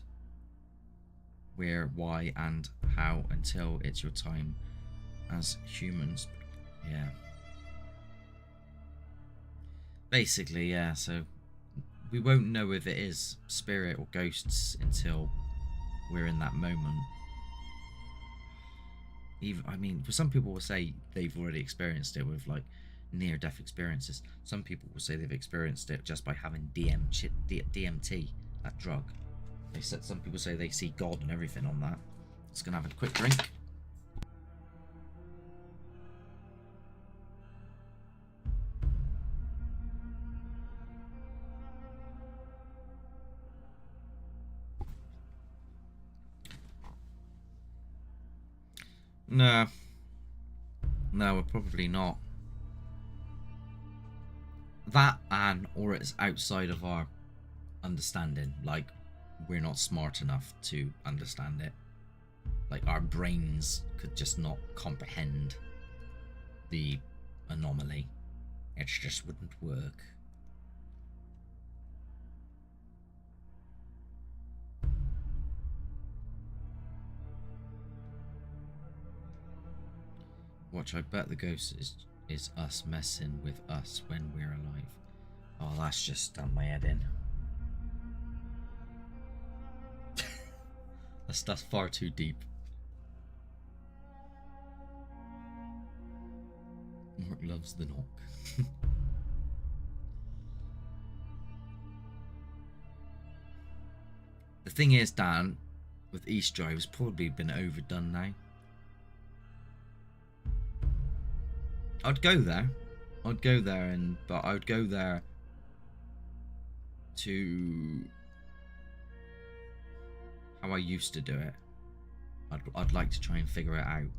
S1: where, why, and how until it's your time as humans. Yeah. Basically, yeah, so we won't know if it is spirit or ghosts until we're in that moment. Even, I mean, for some people will say they've already experienced it with like near-death experiences. Some people will say they've experienced it just by having DMT, that drug. They said some people say they see God and everything on that. Just gonna have a quick drink. No, we're probably not. That or it's outside of our understanding. Like, we're not smart enough to understand it. Like, our brains could just not comprehend the anomaly. It just wouldn't work. Watch, I bet the ghost is us messing with us when we're alive. Oh, that's just done my head in. That's far too deep. Mark loves the knock. The thing is, Dan, with East Drive, it's probably been overdone now. I'd go there, but I would go there to how I used to do it. I'd like to try and figure it out.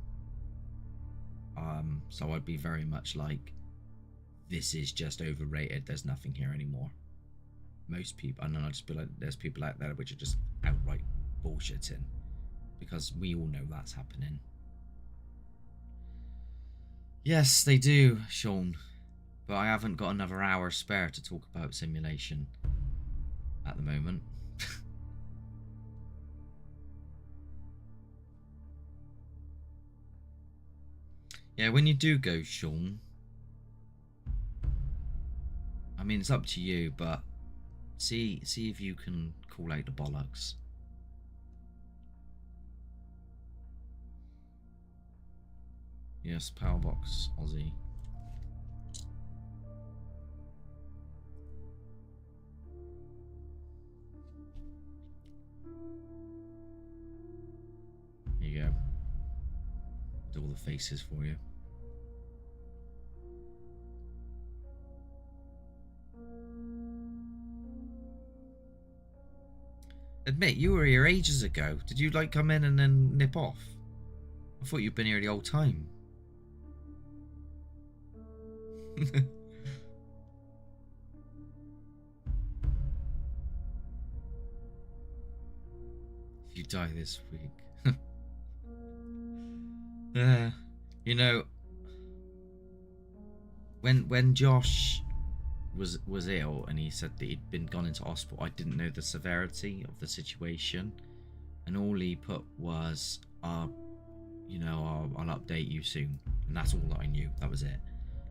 S1: So I'd be very much like, this is just overrated. There's nothing here anymore. Most people, and then I'd just be like, there's people out there which are just outright bullshitting, because we all know that's happening. Yes, they do, Sean, but I haven't got another hour spare to talk about simulation at the moment. Yeah, when you do go, Sean, I mean, it's up to you, but see if you can call out the bollocks. Yes, Powerbox, Aussie. Here you go. Do all the faces for you. Admit, you were here ages ago. Did you like come in and then nip off? I thought you'd been here the whole time. If you die this week. You know, when Josh was ill and he said that he'd been gone into hospital, I didn't know the severity of the situation, and all he put was, you know, I'll update you soon, and that's all that I knew. That was it.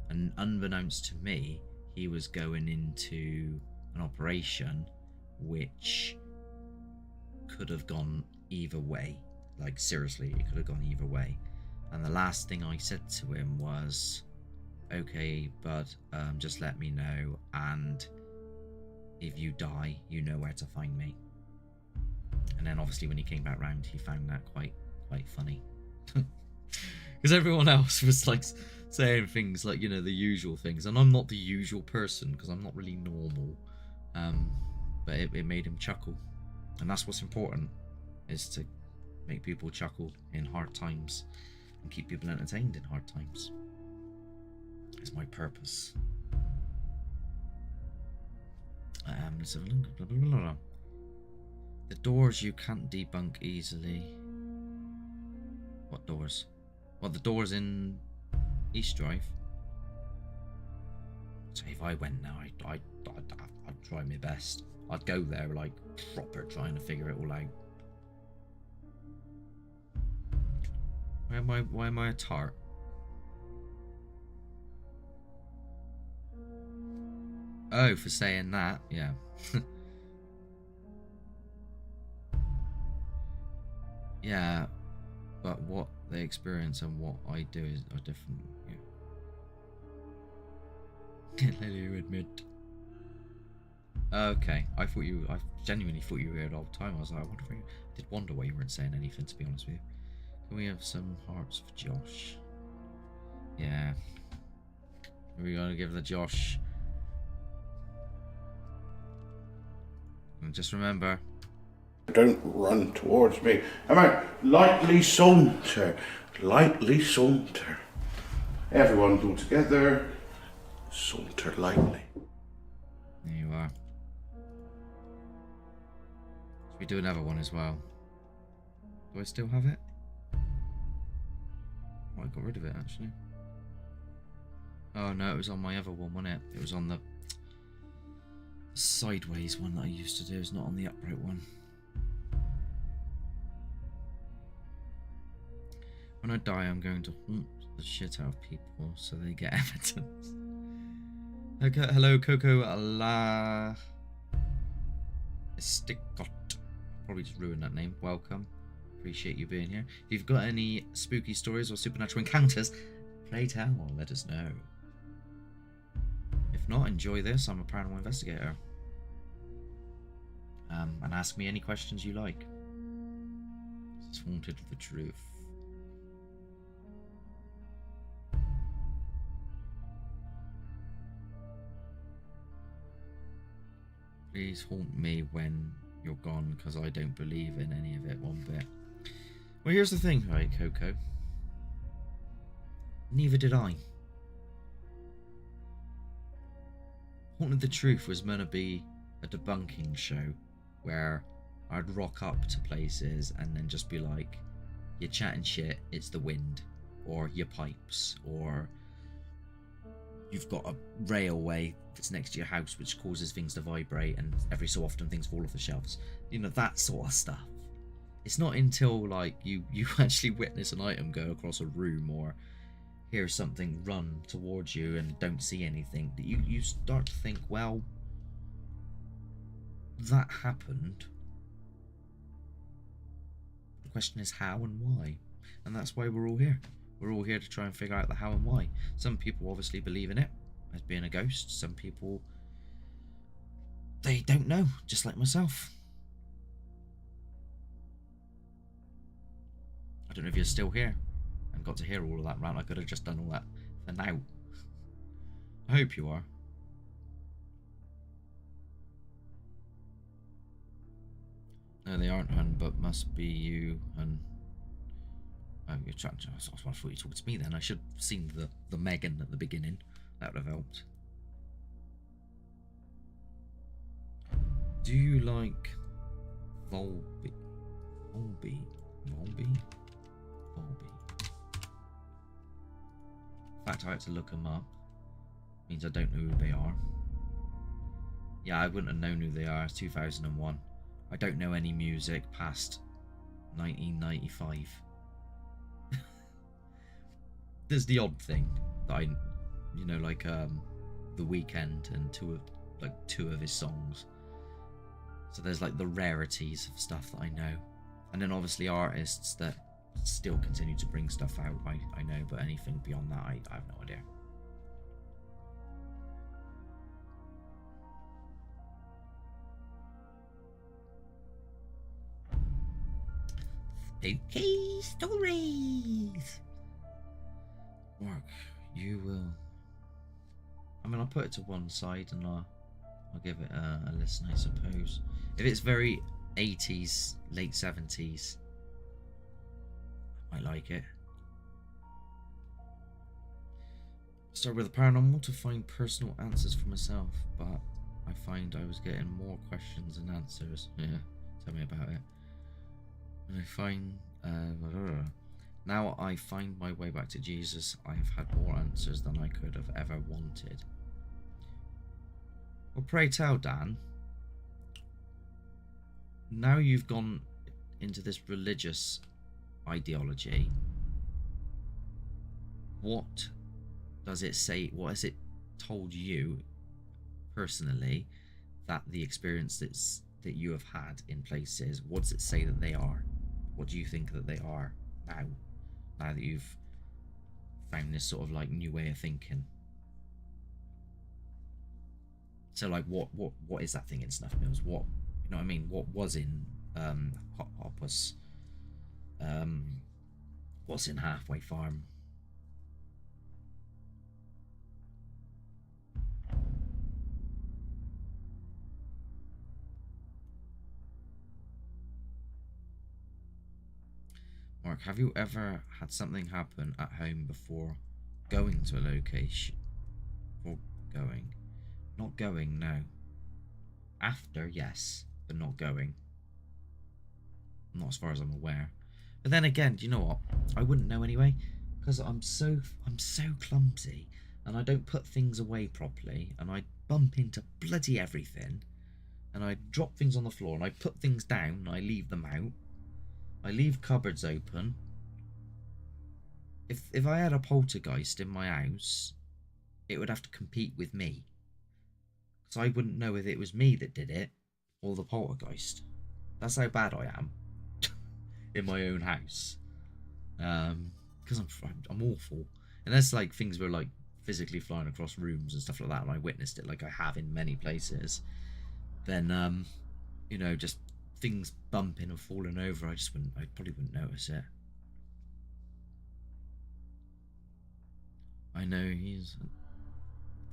S1: And unbeknownst to me, he was going into an operation which could have gone either way. Like, seriously, it could have gone either way. And the last thing I said to him was, okay, bud, just let me know, and if you die, you know where to find me. And then obviously when he came back round, he found that quite funny. Because everyone else was like saying things like, you know, the usual things, and I'm not the usual person because I'm not really normal. But it made him chuckle, and that's what's important, is to make people chuckle in hard times and keep people entertained in hard times. It's my purpose. Let's have a look. Blah, blah, blah, blah. The doors you can't debunk easily. What doors? What, the doors in East Drive? So if I went now, I'd try my best. I'd go there like proper trying to figure it all out. Why am I a tart? Oh, for saying that, yeah. Yeah, but what they experience and what I do are different. Yeah. Let you admit. Okay, I genuinely thought you were here the whole time. I was like, I did wonder why you weren't saying anything, to be honest with you. Can we have some hearts for Josh? Yeah. We're gonna give the Josh. And just remember.
S3: Don't run towards me. Come on, lightly saunter, lightly saunter. Everyone do together, saunter lightly.
S1: There you are. Should we do another one as well? Do I still have it? Oh, I got rid of it actually. Oh no, it was on my other one, wasn't it? It was on the sideways one that I used to do. It's not on the upright one. When I die, I'm going to haunt the shit out of people so they get evidence. Okay, hello, Coco La Esticot. Probably just ruined that name. Welcome. Appreciate you being here. If you've got any spooky stories or supernatural encounters, pray tell or let us know. If not, enjoy this. I'm a paranormal investigator. And ask me any questions you like. It's haunted with the truth. Please haunt me when you're gone, because I don't believe in any of it one bit. Well, here's the thing, right, Coco? Neither did I. Haunted the Truth was meant to be a debunking show where I'd rock up to places and then just be like, you're chatting shit, it's the wind, or your pipes, or you've got a railway that's next to your house which causes things to vibrate and every so often things fall off the shelves. You know, that sort of stuff. It's not until like you actually witness an item go across a room or hear something run towards you and don't see anything that you start to think, well, that happened. The question is how and why. And that's why we're all here. We're all here to try and figure out the how and why. Some people obviously believe in it as being a ghost. Some people, they don't know, just like myself. I don't know if you're still here and got to hear all of that rant. I could have just done all that for now. I hope you are. No, they aren't, hun, but must be you, hun. Oh, you're trying to, I thought you talked to me then. I should have seen the Megan at the beginning. That would have helped. Do you like Volby? Volby? Volby? Volby. The fact I had to look them up means I don't know who they are. Yeah, I wouldn't have known who they are. It's 2001. I don't know any music past 1995. There's the odd thing that I, you know, like The Weeknd and two of his songs. So there's like the rarities of stuff that I know, and then obviously artists that still continue to bring stuff out. I know, but anything beyond that, I have no idea. Spooky stories. Mark, you will. I mean, I'll put it to one side and I'll give it a listen, I suppose. If it's very 80s, late 70s, I might like it. Start with the paranormal to find personal answers for myself, but I find I was getting more questions than answers. Yeah, Tell me about it. And I find now I find my way back to Jesus. I have had more answers than I could have ever wanted. Well, pray tell, Dan. Now you've gone into this religious ideology. What does it say? What has it told you personally that the experience that you have had in places? What does it say that they are? What do you think that they are now? Now that you've found this sort of like new way of thinking. So like what is that thing in Snuff Mills? What, you know what I mean? What was in Hot Hoppus? What's in Halfway Farm? Mark, have you ever had something happen at home before going to a location? Or going? Not going, no. After, yes, but not going. Not as far as I'm aware. But then again, do you know what? I wouldn't know anyway, because I'm so clumsy, and I don't put things away properly, and I bump into bloody everything, and I drop things on the floor, and I put things down, and I leave them out. I leave cupboards open. If I had a poltergeist in my house, it would have to compete with me. Because I wouldn't know if it was me that did it, or the poltergeist. That's how bad I am. In my own house. Because I'm awful. Unless like things were like physically flying across rooms and stuff like that, and I witnessed it like I have in many places, then you know, just things bumping and falling over, I probably wouldn't notice it. I know he's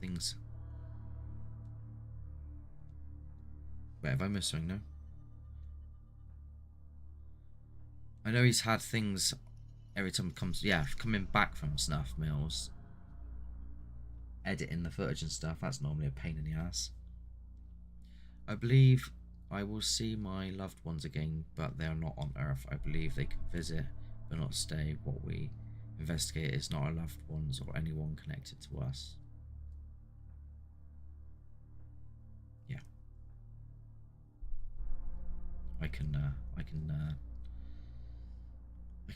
S1: things. Wait, have I missed something? No. I know he's had things every time it comes. Yeah, coming back from Snuff Mills, editing the footage and stuff. That's normally a pain in the ass. I believe I will see my loved ones again, but they are not on Earth. I believe they can visit, but not stay. What we investigate is not our loved ones or anyone connected to us. Yeah, I can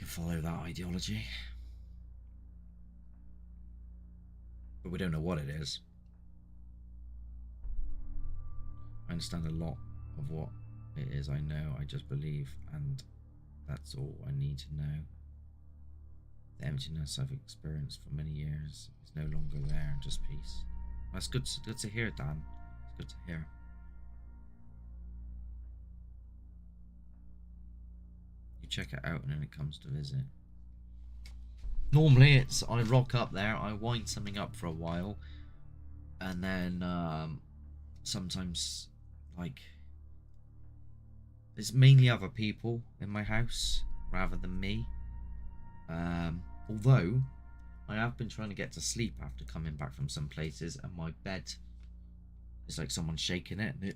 S1: follow that ideology, but we don't know what it is. I understand a lot of what it is. I know. I just believe, and that's all I need to know. The emptiness I've experienced for many years is no longer there. Just peace. That's good. Good to hear, Dan. It's good to hear. You check it out, and then it comes to visit. Normally, it's I rock up there. I wind something up for a while, and then sometimes like there's mainly other people in my house rather than me. Although I have been trying to get to sleep after coming back from some places, and my bed is like someone shaking it, and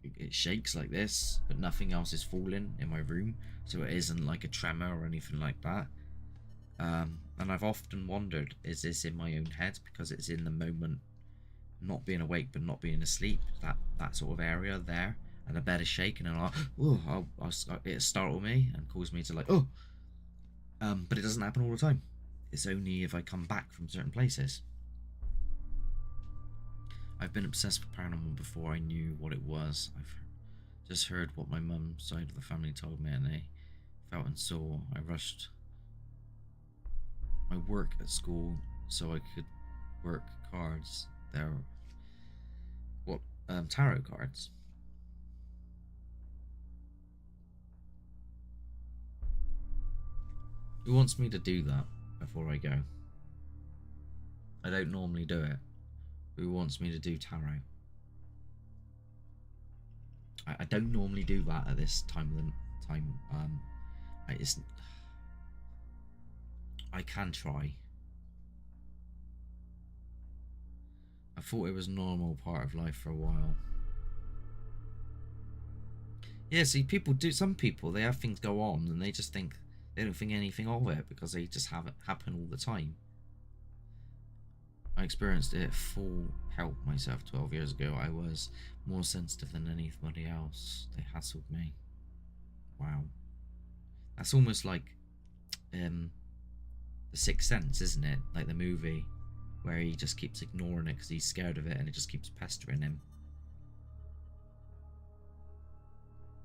S1: it shakes like this, but nothing else is falling in my room, so it isn't like a tremor or anything like that. And I've often wondered, is this in my own head because it's in the moment, not being awake but not being asleep, that sort of area there, and the bed is shaking, and it startle me and cause me to like but it doesn't happen all the time. It's only if I come back from certain places. I've been obsessed with paranormal before I knew what it was. I've just heard what my mum's side of the family told me, and they felt and saw. I rushed my work at school so I could work cards. They're tarot cards. Who wants me to do that before I go? I don't normally do it. Who wants me to do tarot? I don't normally do that at this time of the time. I can try. I thought it was a normal part of life for a while. Yeah, see, people do. Some people, they have things go on and they just think they don't think anything of it because they just have it happen all the time. I experienced it full help myself 12 years ago. I was more sensitive than anybody else. They hassled me. Wow. That's almost like The Sixth Sense, isn't it? Like the movie where he just keeps ignoring it because he's scared of it and it just keeps pestering him.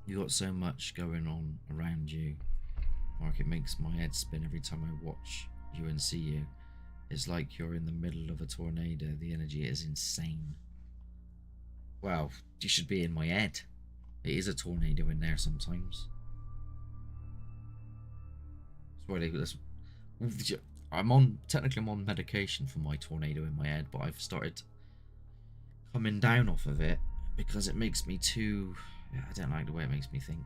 S1: You got so much going on around you, Mark. It makes my head spin every time I watch you and see you. It's like you're in the middle of a tornado. The energy is insane. Well, you should be in my head. It is a tornado in there sometimes. Technically I'm on medication for my tornado in my head, but I've started coming down off of it because it makes me too... I don't like the way it makes me think.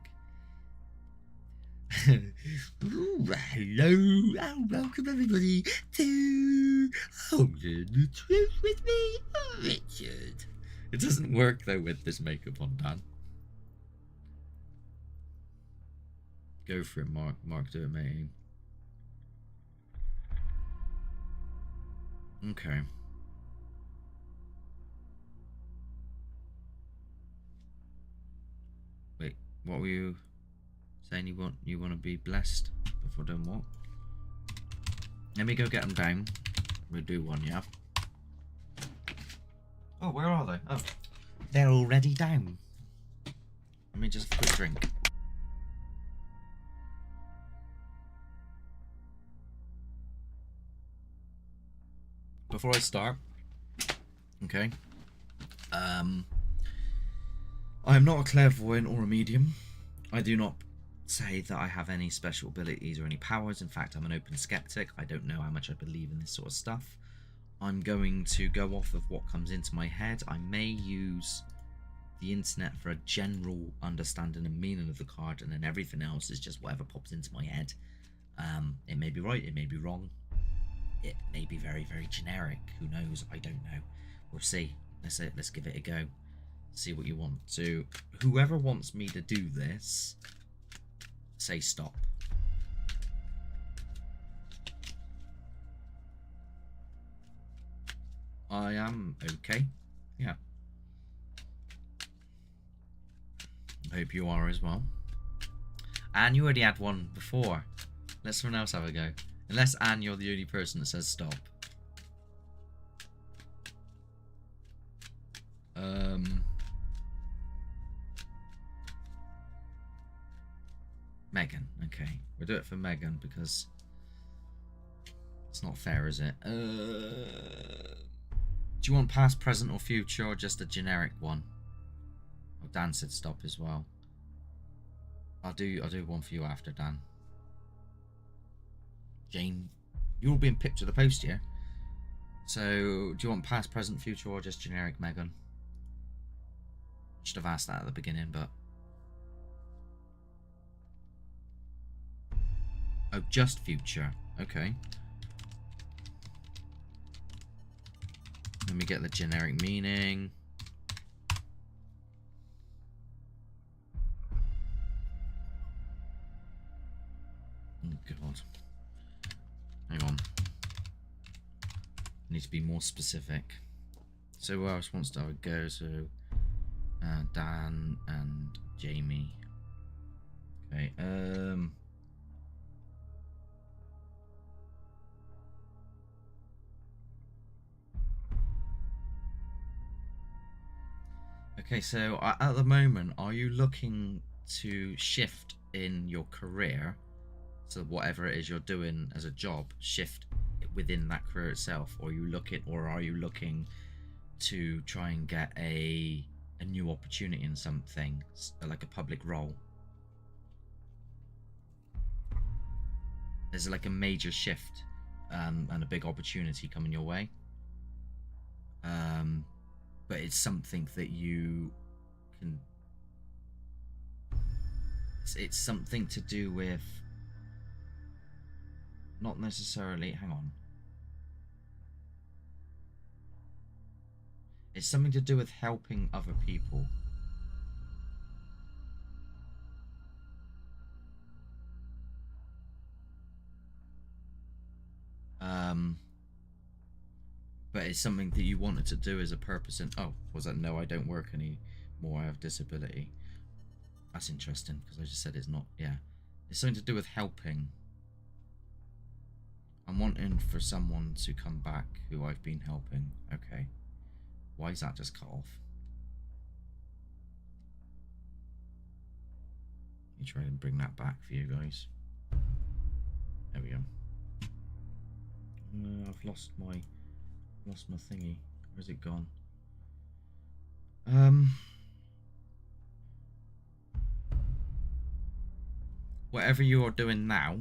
S1: Ooh, hello, welcome everybody to Hold the Truth with me, Richard. It doesn't work though with this makeup on, Dan. Go for it, Mark. Mark, do it, mate. Okay. Wait, what were you saying? You want to be blessed before doing what? Let me go get them down. We'll do one, yeah. Oh, where are they? Oh, they're already down. Let me just have a quick drink. Before I start, okay. I am not a clairvoyant or a medium. I do not say that I have any special abilities or any powers. In fact, I'm an open skeptic. I don't know how much I believe in this sort of stuff. I'm going to go off of what comes into my head. I may use the internet for a general understanding and meaning of the card, and then everything else is just whatever pops into my head. It may be right, it may be wrong. It may be very, very generic. Who knows? I don't know. We'll see. Let's give it a go. See what you want to. Whoever wants me to do this, say stop. I am okay. Yeah. I hope you are as well. And you already had one before. Let someone else have a go. Unless, Anne, you're the only person that says stop. Megan. Okay. We'll do it for Megan because it's not fair, is it? Do you want past, present, or future, or just a generic one? Oh, Dan said stop as well. I'll do one for you after, Dan. Jane, you're all being pipped to the post here. So, do you want past, present, future, or just generic, Megan? Should have asked that at the beginning, but... Oh, just future. Okay. Let me get the generic meaning. Oh, God. Hang on. I need to be more specific. So who else wants to have a go? So Dan and Jamie. Okay. Okay, so at the moment, are you looking to shift in your career? So whatever it is you're doing as a job, shift within that career itself, or are you looking to try and get a new opportunity in something, like a public role? There's like a major shift and a big opportunity coming your way. But it's something that you can... It's something to do with... Not necessarily... Hang on. It's something to do with helping other people. it's something that you wanted to do as a purpose. And oh, was that no? I don't work anymore. I have disability. That's interesting because I just said it's not. Yeah, it's something to do with helping. I'm wanting for someone to come back who I've been helping. Okay, why is that just cut off? Let me try and bring that back for you guys. There we go. I've lost my thingy. Where's it gone? Whatever you are doing now,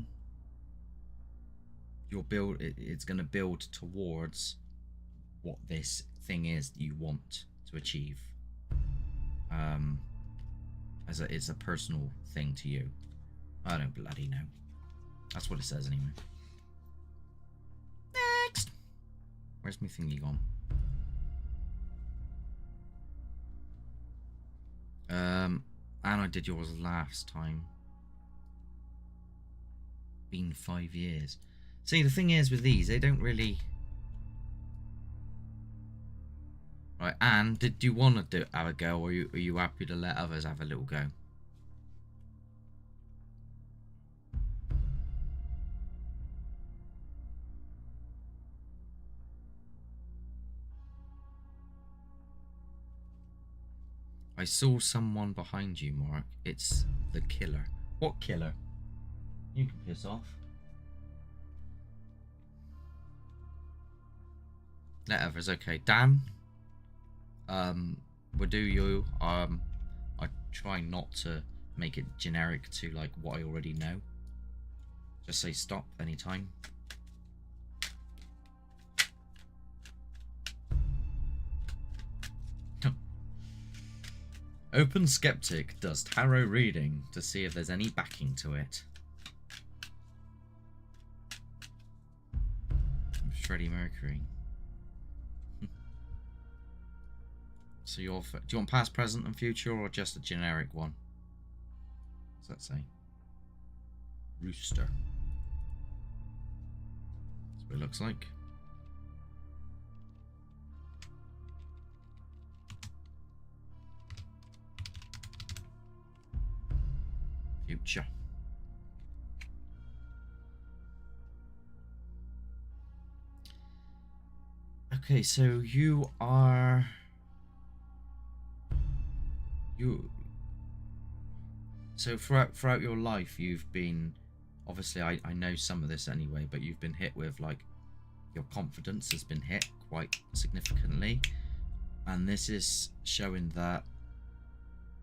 S1: it's going to build towards what this thing is that you want to achieve. It's a personal thing to you. I don't bloody know. That's what it says anyway. Next. Where's my thingy gone? And I did yours last time. Been 5 years. See, the thing is with these, they don't really... Right, Anne, did you want to have a go, or are you happy to let others have a little go? I saw someone behind you, Mark. It's the killer. What killer? You can piss off. Let others, okay. Dan, we'll do you. I try not to make it generic to like what I already know. Just say stop anytime. Open Skeptic does tarot reading to see if there's any backing to it. Freddie Mercury. So do you want past, present, and future, or just a generic one? What's that say? Rooster. That's what it looks like. Future. Okay, so you are... So throughout your life, you've been... Obviously, I know some of this anyway, but you've been hit with, like... Your confidence has been hit quite significantly. And this is showing that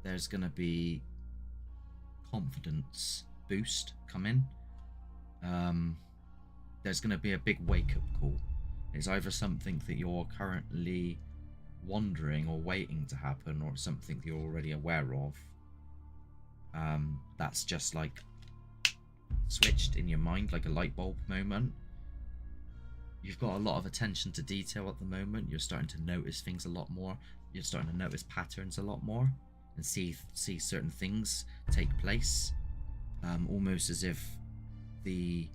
S1: there's going to be confidence boost coming. There's going to be a big wake-up call. It's either something that you're currently wondering or waiting to happen, or something that you're already aware of. That's just like switched in your mind, like a light bulb moment. You've got a lot of attention to detail at the moment. You're starting to notice things a lot more. You're starting to notice patterns a lot more, and see certain things take place, almost as if the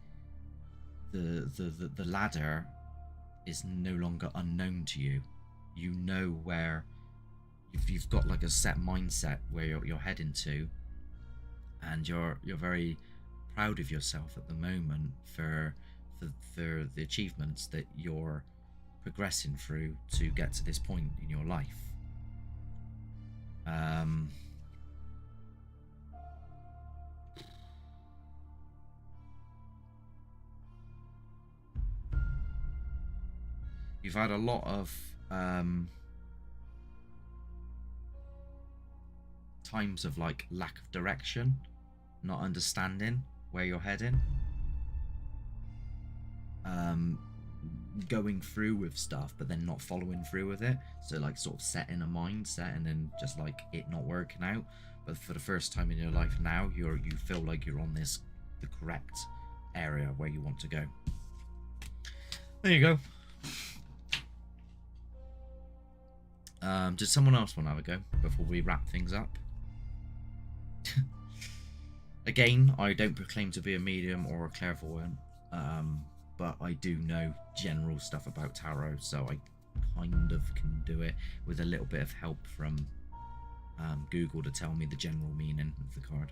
S1: ladder is no longer unknown to you. You know where you've got like a set mindset where you're heading to, and you're very proud of yourself at the moment for the achievements that you're progressing through to get to this point in your life. You've had a lot of times of like lack of direction, not understanding where you're heading, going through with stuff but then not following through with it, so like sort of setting a mindset and then just like it not working out. But for the first time in your life now, you feel like you're on the correct area where you want to go. There you go. Does someone else want to have a go before we wrap things up? Again, I don't proclaim to be a medium or a clairvoyant, but I do know general stuff about tarot, so kind of can do it with a little bit of help from Google to tell me the general meaning of the card.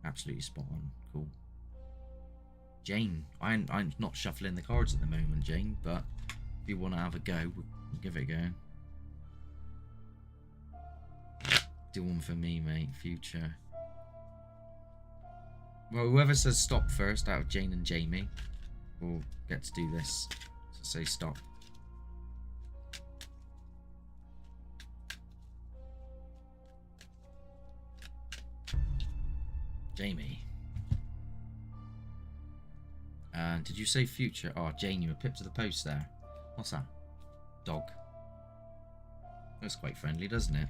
S1: Absolutely spot on. Cool. Jane, I'm not shuffling the cards at the moment, Jane, but if you want to have a go, we'll give it a go. Do one for me, mate. Future. Well, whoever says stop first out of Jane and Jamie will get to do this. So say stop. Jamie. And did you say future? Oh, Jane, you were pipped to the post there. What's that? Dog. That's quite friendly, doesn't it?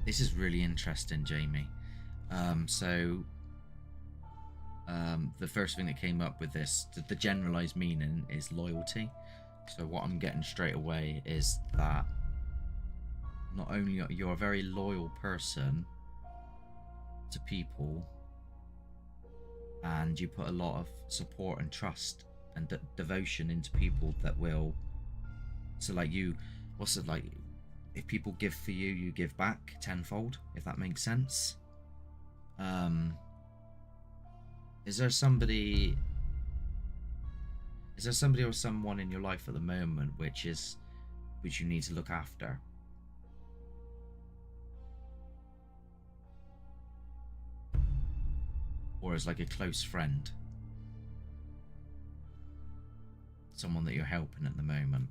S1: This is really interesting, Jamie. The first thing that came up with this, the generalized meaning is loyalty. So what I'm getting straight away is that not only are you a very loyal person to people, and you put a lot of support and trust and devotion into people that will. So like you, what's it like? If people give for you, you give back tenfold, if that makes sense. Is there somebody or someone in your life at the moment which you need to look after? Or as like a close friend? Someone that you're helping at the moment?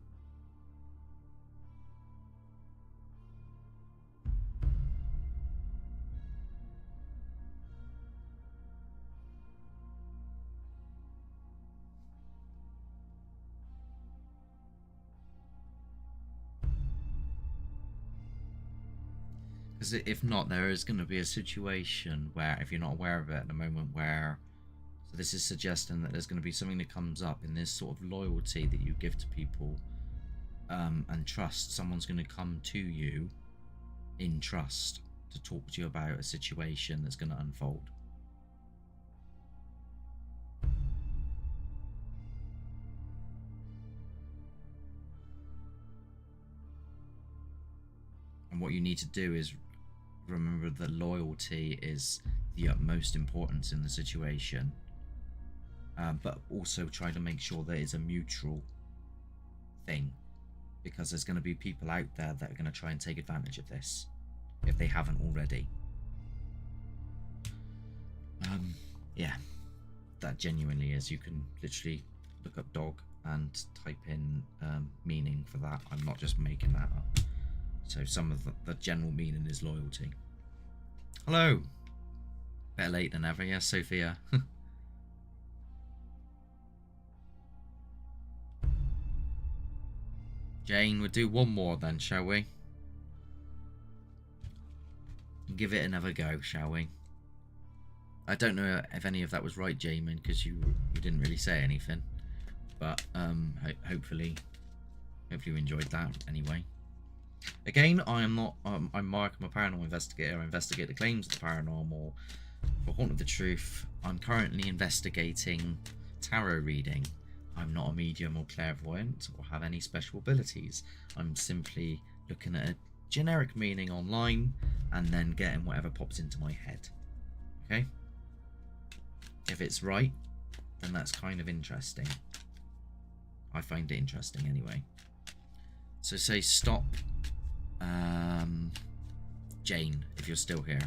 S1: Because if not, there is going to be a situation where, if you're not aware of it at the moment, where, so this is suggesting that there's going to be something that comes up in this sort of loyalty that you give to people, and trust. Someone's going to come to you in trust to talk to you about a situation that's going to unfold. And what you need to do is remember that loyalty is the utmost importance in the situation, but also try to make sure that it's a mutual thing, because there's going to be people out there that are going to try and take advantage of this if they haven't already. Yeah, that genuinely is. You can literally look up dog and type in meaning for that. I'm not just making that up. So some of the general meaning is loyalty. Hello. Better late than ever, yes, Sophia. Jane, we'll do one more then, shall we? Give it another go, shall we? I don't know if any of that was right, Jamie, because you didn't really say anything. But hopefully you enjoyed that anyway. Again, I'm Mark, I'm a paranormal investigator. I investigate the claims of the paranormal for Haunt of the Truth. I'm currently investigating tarot reading. I'm not a medium or clairvoyant or have any special abilities. I'm simply looking at a generic meaning online and then getting whatever pops into my head. Okay? If it's right, then that's kind of interesting. I find it interesting anyway. So say stop, Jane, if you're still here.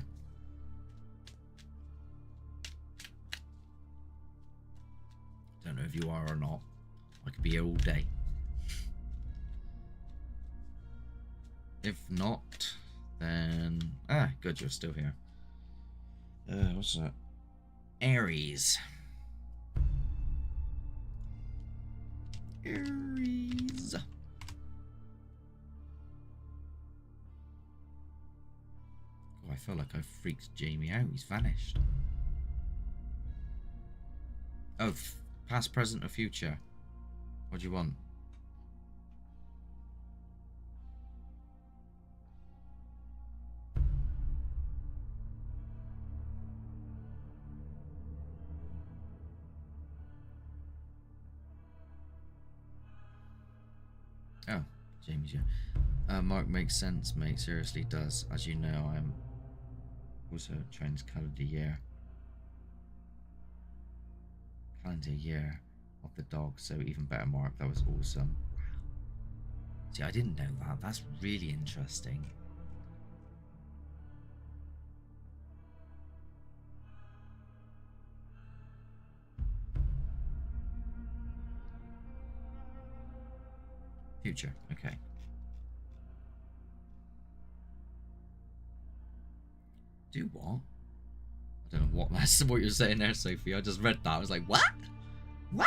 S1: Don't know if you are or not. I could be here all day. If not, then good, you're still here. What's that? Aries. Aries. Oh, I feel like I freaked Jamie out. He's vanished. Oh, past, present, or future? What do you want? James, yeah. Mark, makes sense, mate. Seriously does. As you know, I'm also Chinese calendar year of the dog, so even better, Mark. That was awesome. See, I didn't know that. That's really interesting. Future, okay. Do what? I don't know what that's what you're saying there, Sophie. I just read that. I was like, what? What?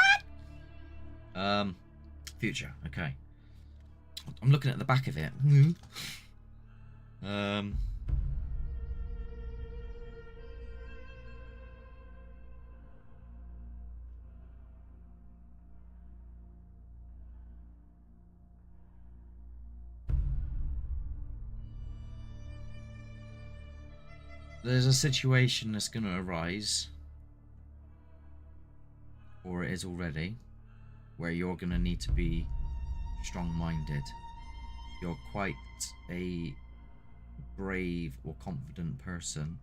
S1: Future, okay. I'm looking at the back of it. There's a situation that's going to arise, or it is already, where you're going to need to be strong-minded. You're quite a brave or confident person.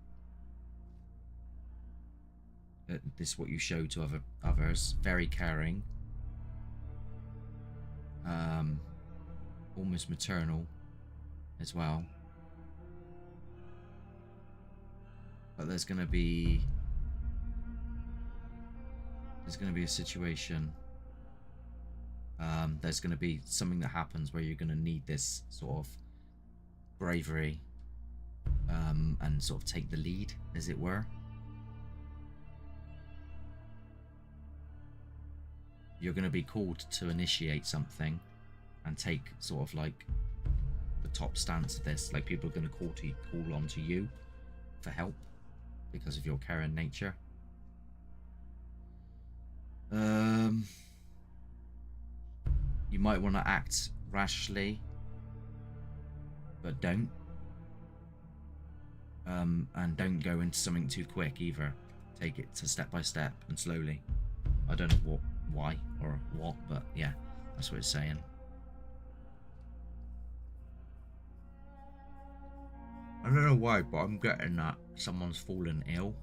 S1: This is what you show to others. Very caring. Almost maternal as well. But there's going to be a situation. There's going to be something that happens where you're going to need this sort of bravery, and sort of take the lead, as it were. You're going to be called to initiate something and take sort of like the top stance of this. Like, people are going to call on to you for help because of your caring nature. You might want to act rashly, but don't. And don't go into something too quick either. Take it to step by step and slowly. I don't know why or what, but yeah, that's what it's saying. I don't know why, but I'm getting that someone's fallen ill.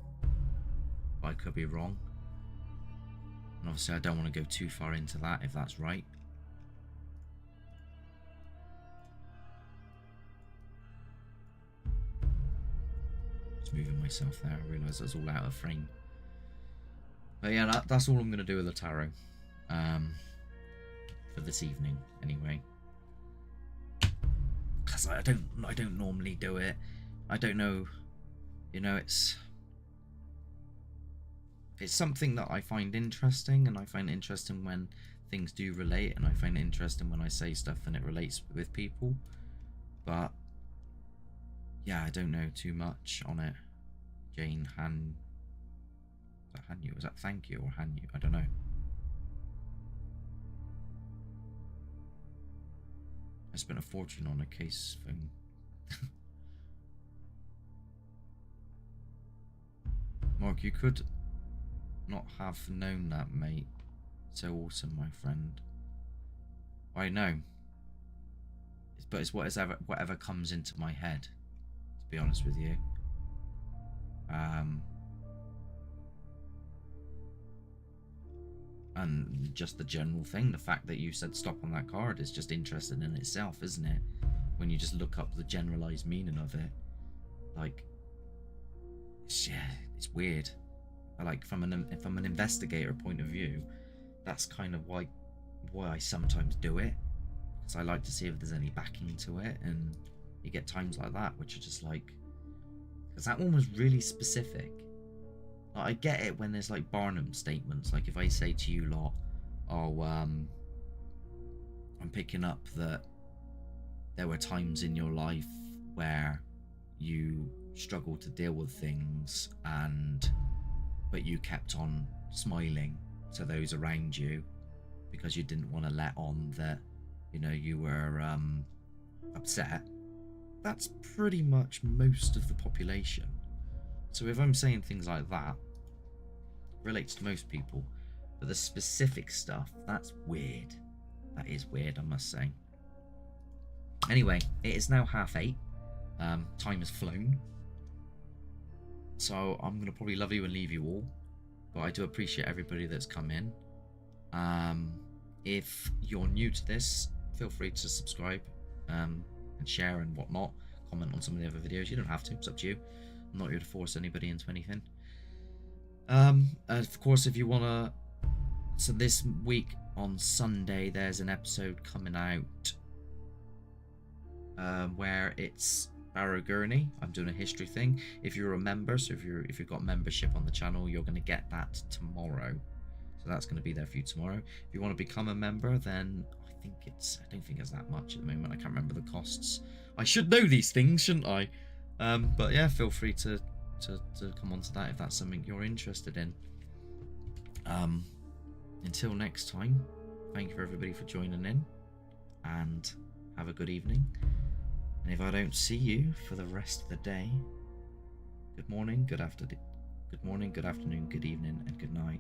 S1: I could be wrong. And obviously I don't want to go too far into that if that's right. Just moving myself there, I realised I was all out of frame. But yeah, that's all I'm going to do with the tarot. For this evening, anyway. Because I don't normally do it. I don't know, you know, it's something that I find interesting, and I find it interesting when things do relate, and I find it interesting when I say stuff and it relates with people. But yeah, I don't know too much on it. Jane Han. Was that Hanyu? Was that thank you or Hanyu? I don't know. I spent a fortune on a case phone. Mark, you could not have known that, mate. So awesome, my friend. I know. But it's whatever comes into my head, to be honest with you. And just the general thing, the fact that you said stop on that card is just interesting in itself, isn't it? When you just look up the generalized meaning of it, like, yeah, it's weird. Like, from an investigator point of view, that's kind of why I sometimes do it, because I like to see if there's any backing to it. And you get times like that which are just like, because that one was really specific. Like, I get it when there's like Barnum statements, like if I say to you lot, oh, I'm picking up that there were times in your life where you struggled to deal with things, but you kept on smiling to those around you because you didn't want to let on that, you know, you were upset. That's pretty much most of the population. So if I'm saying things like that, it relates to most people. But the specific stuff, that's weird. That is weird, I must say. Anyway, it is now 8:30. Time has flown. So I'm going to probably love you and leave you all. But I do appreciate everybody that's come in. If you're new to this, feel free to subscribe and share and whatnot. Comment on some of the other videos. You don't have to. It's up to you. I'm not here to force anybody into anything. Of course, if you want to... So this week on Sunday, there's an episode coming out where it's Barrow Gurney. I'm doing a history thing. If you're a member, so if you've got membership on the channel, you're going to get that tomorrow. So that's going to be there for you tomorrow. If you want to become a member, then I don't think it's that much at the moment. I can't remember the costs. I should know these things, shouldn't I? But yeah, feel free to come on to that if that's something you're interested in. Until next time, thank you for everybody for joining in, and have a good evening. And if I don't see you for the rest of the day, good morning, good afternoon, good evening, and good night.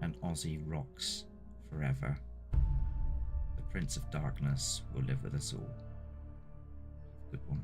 S1: And Aussie rocks forever. The Prince of Darkness will live with us all. Good one.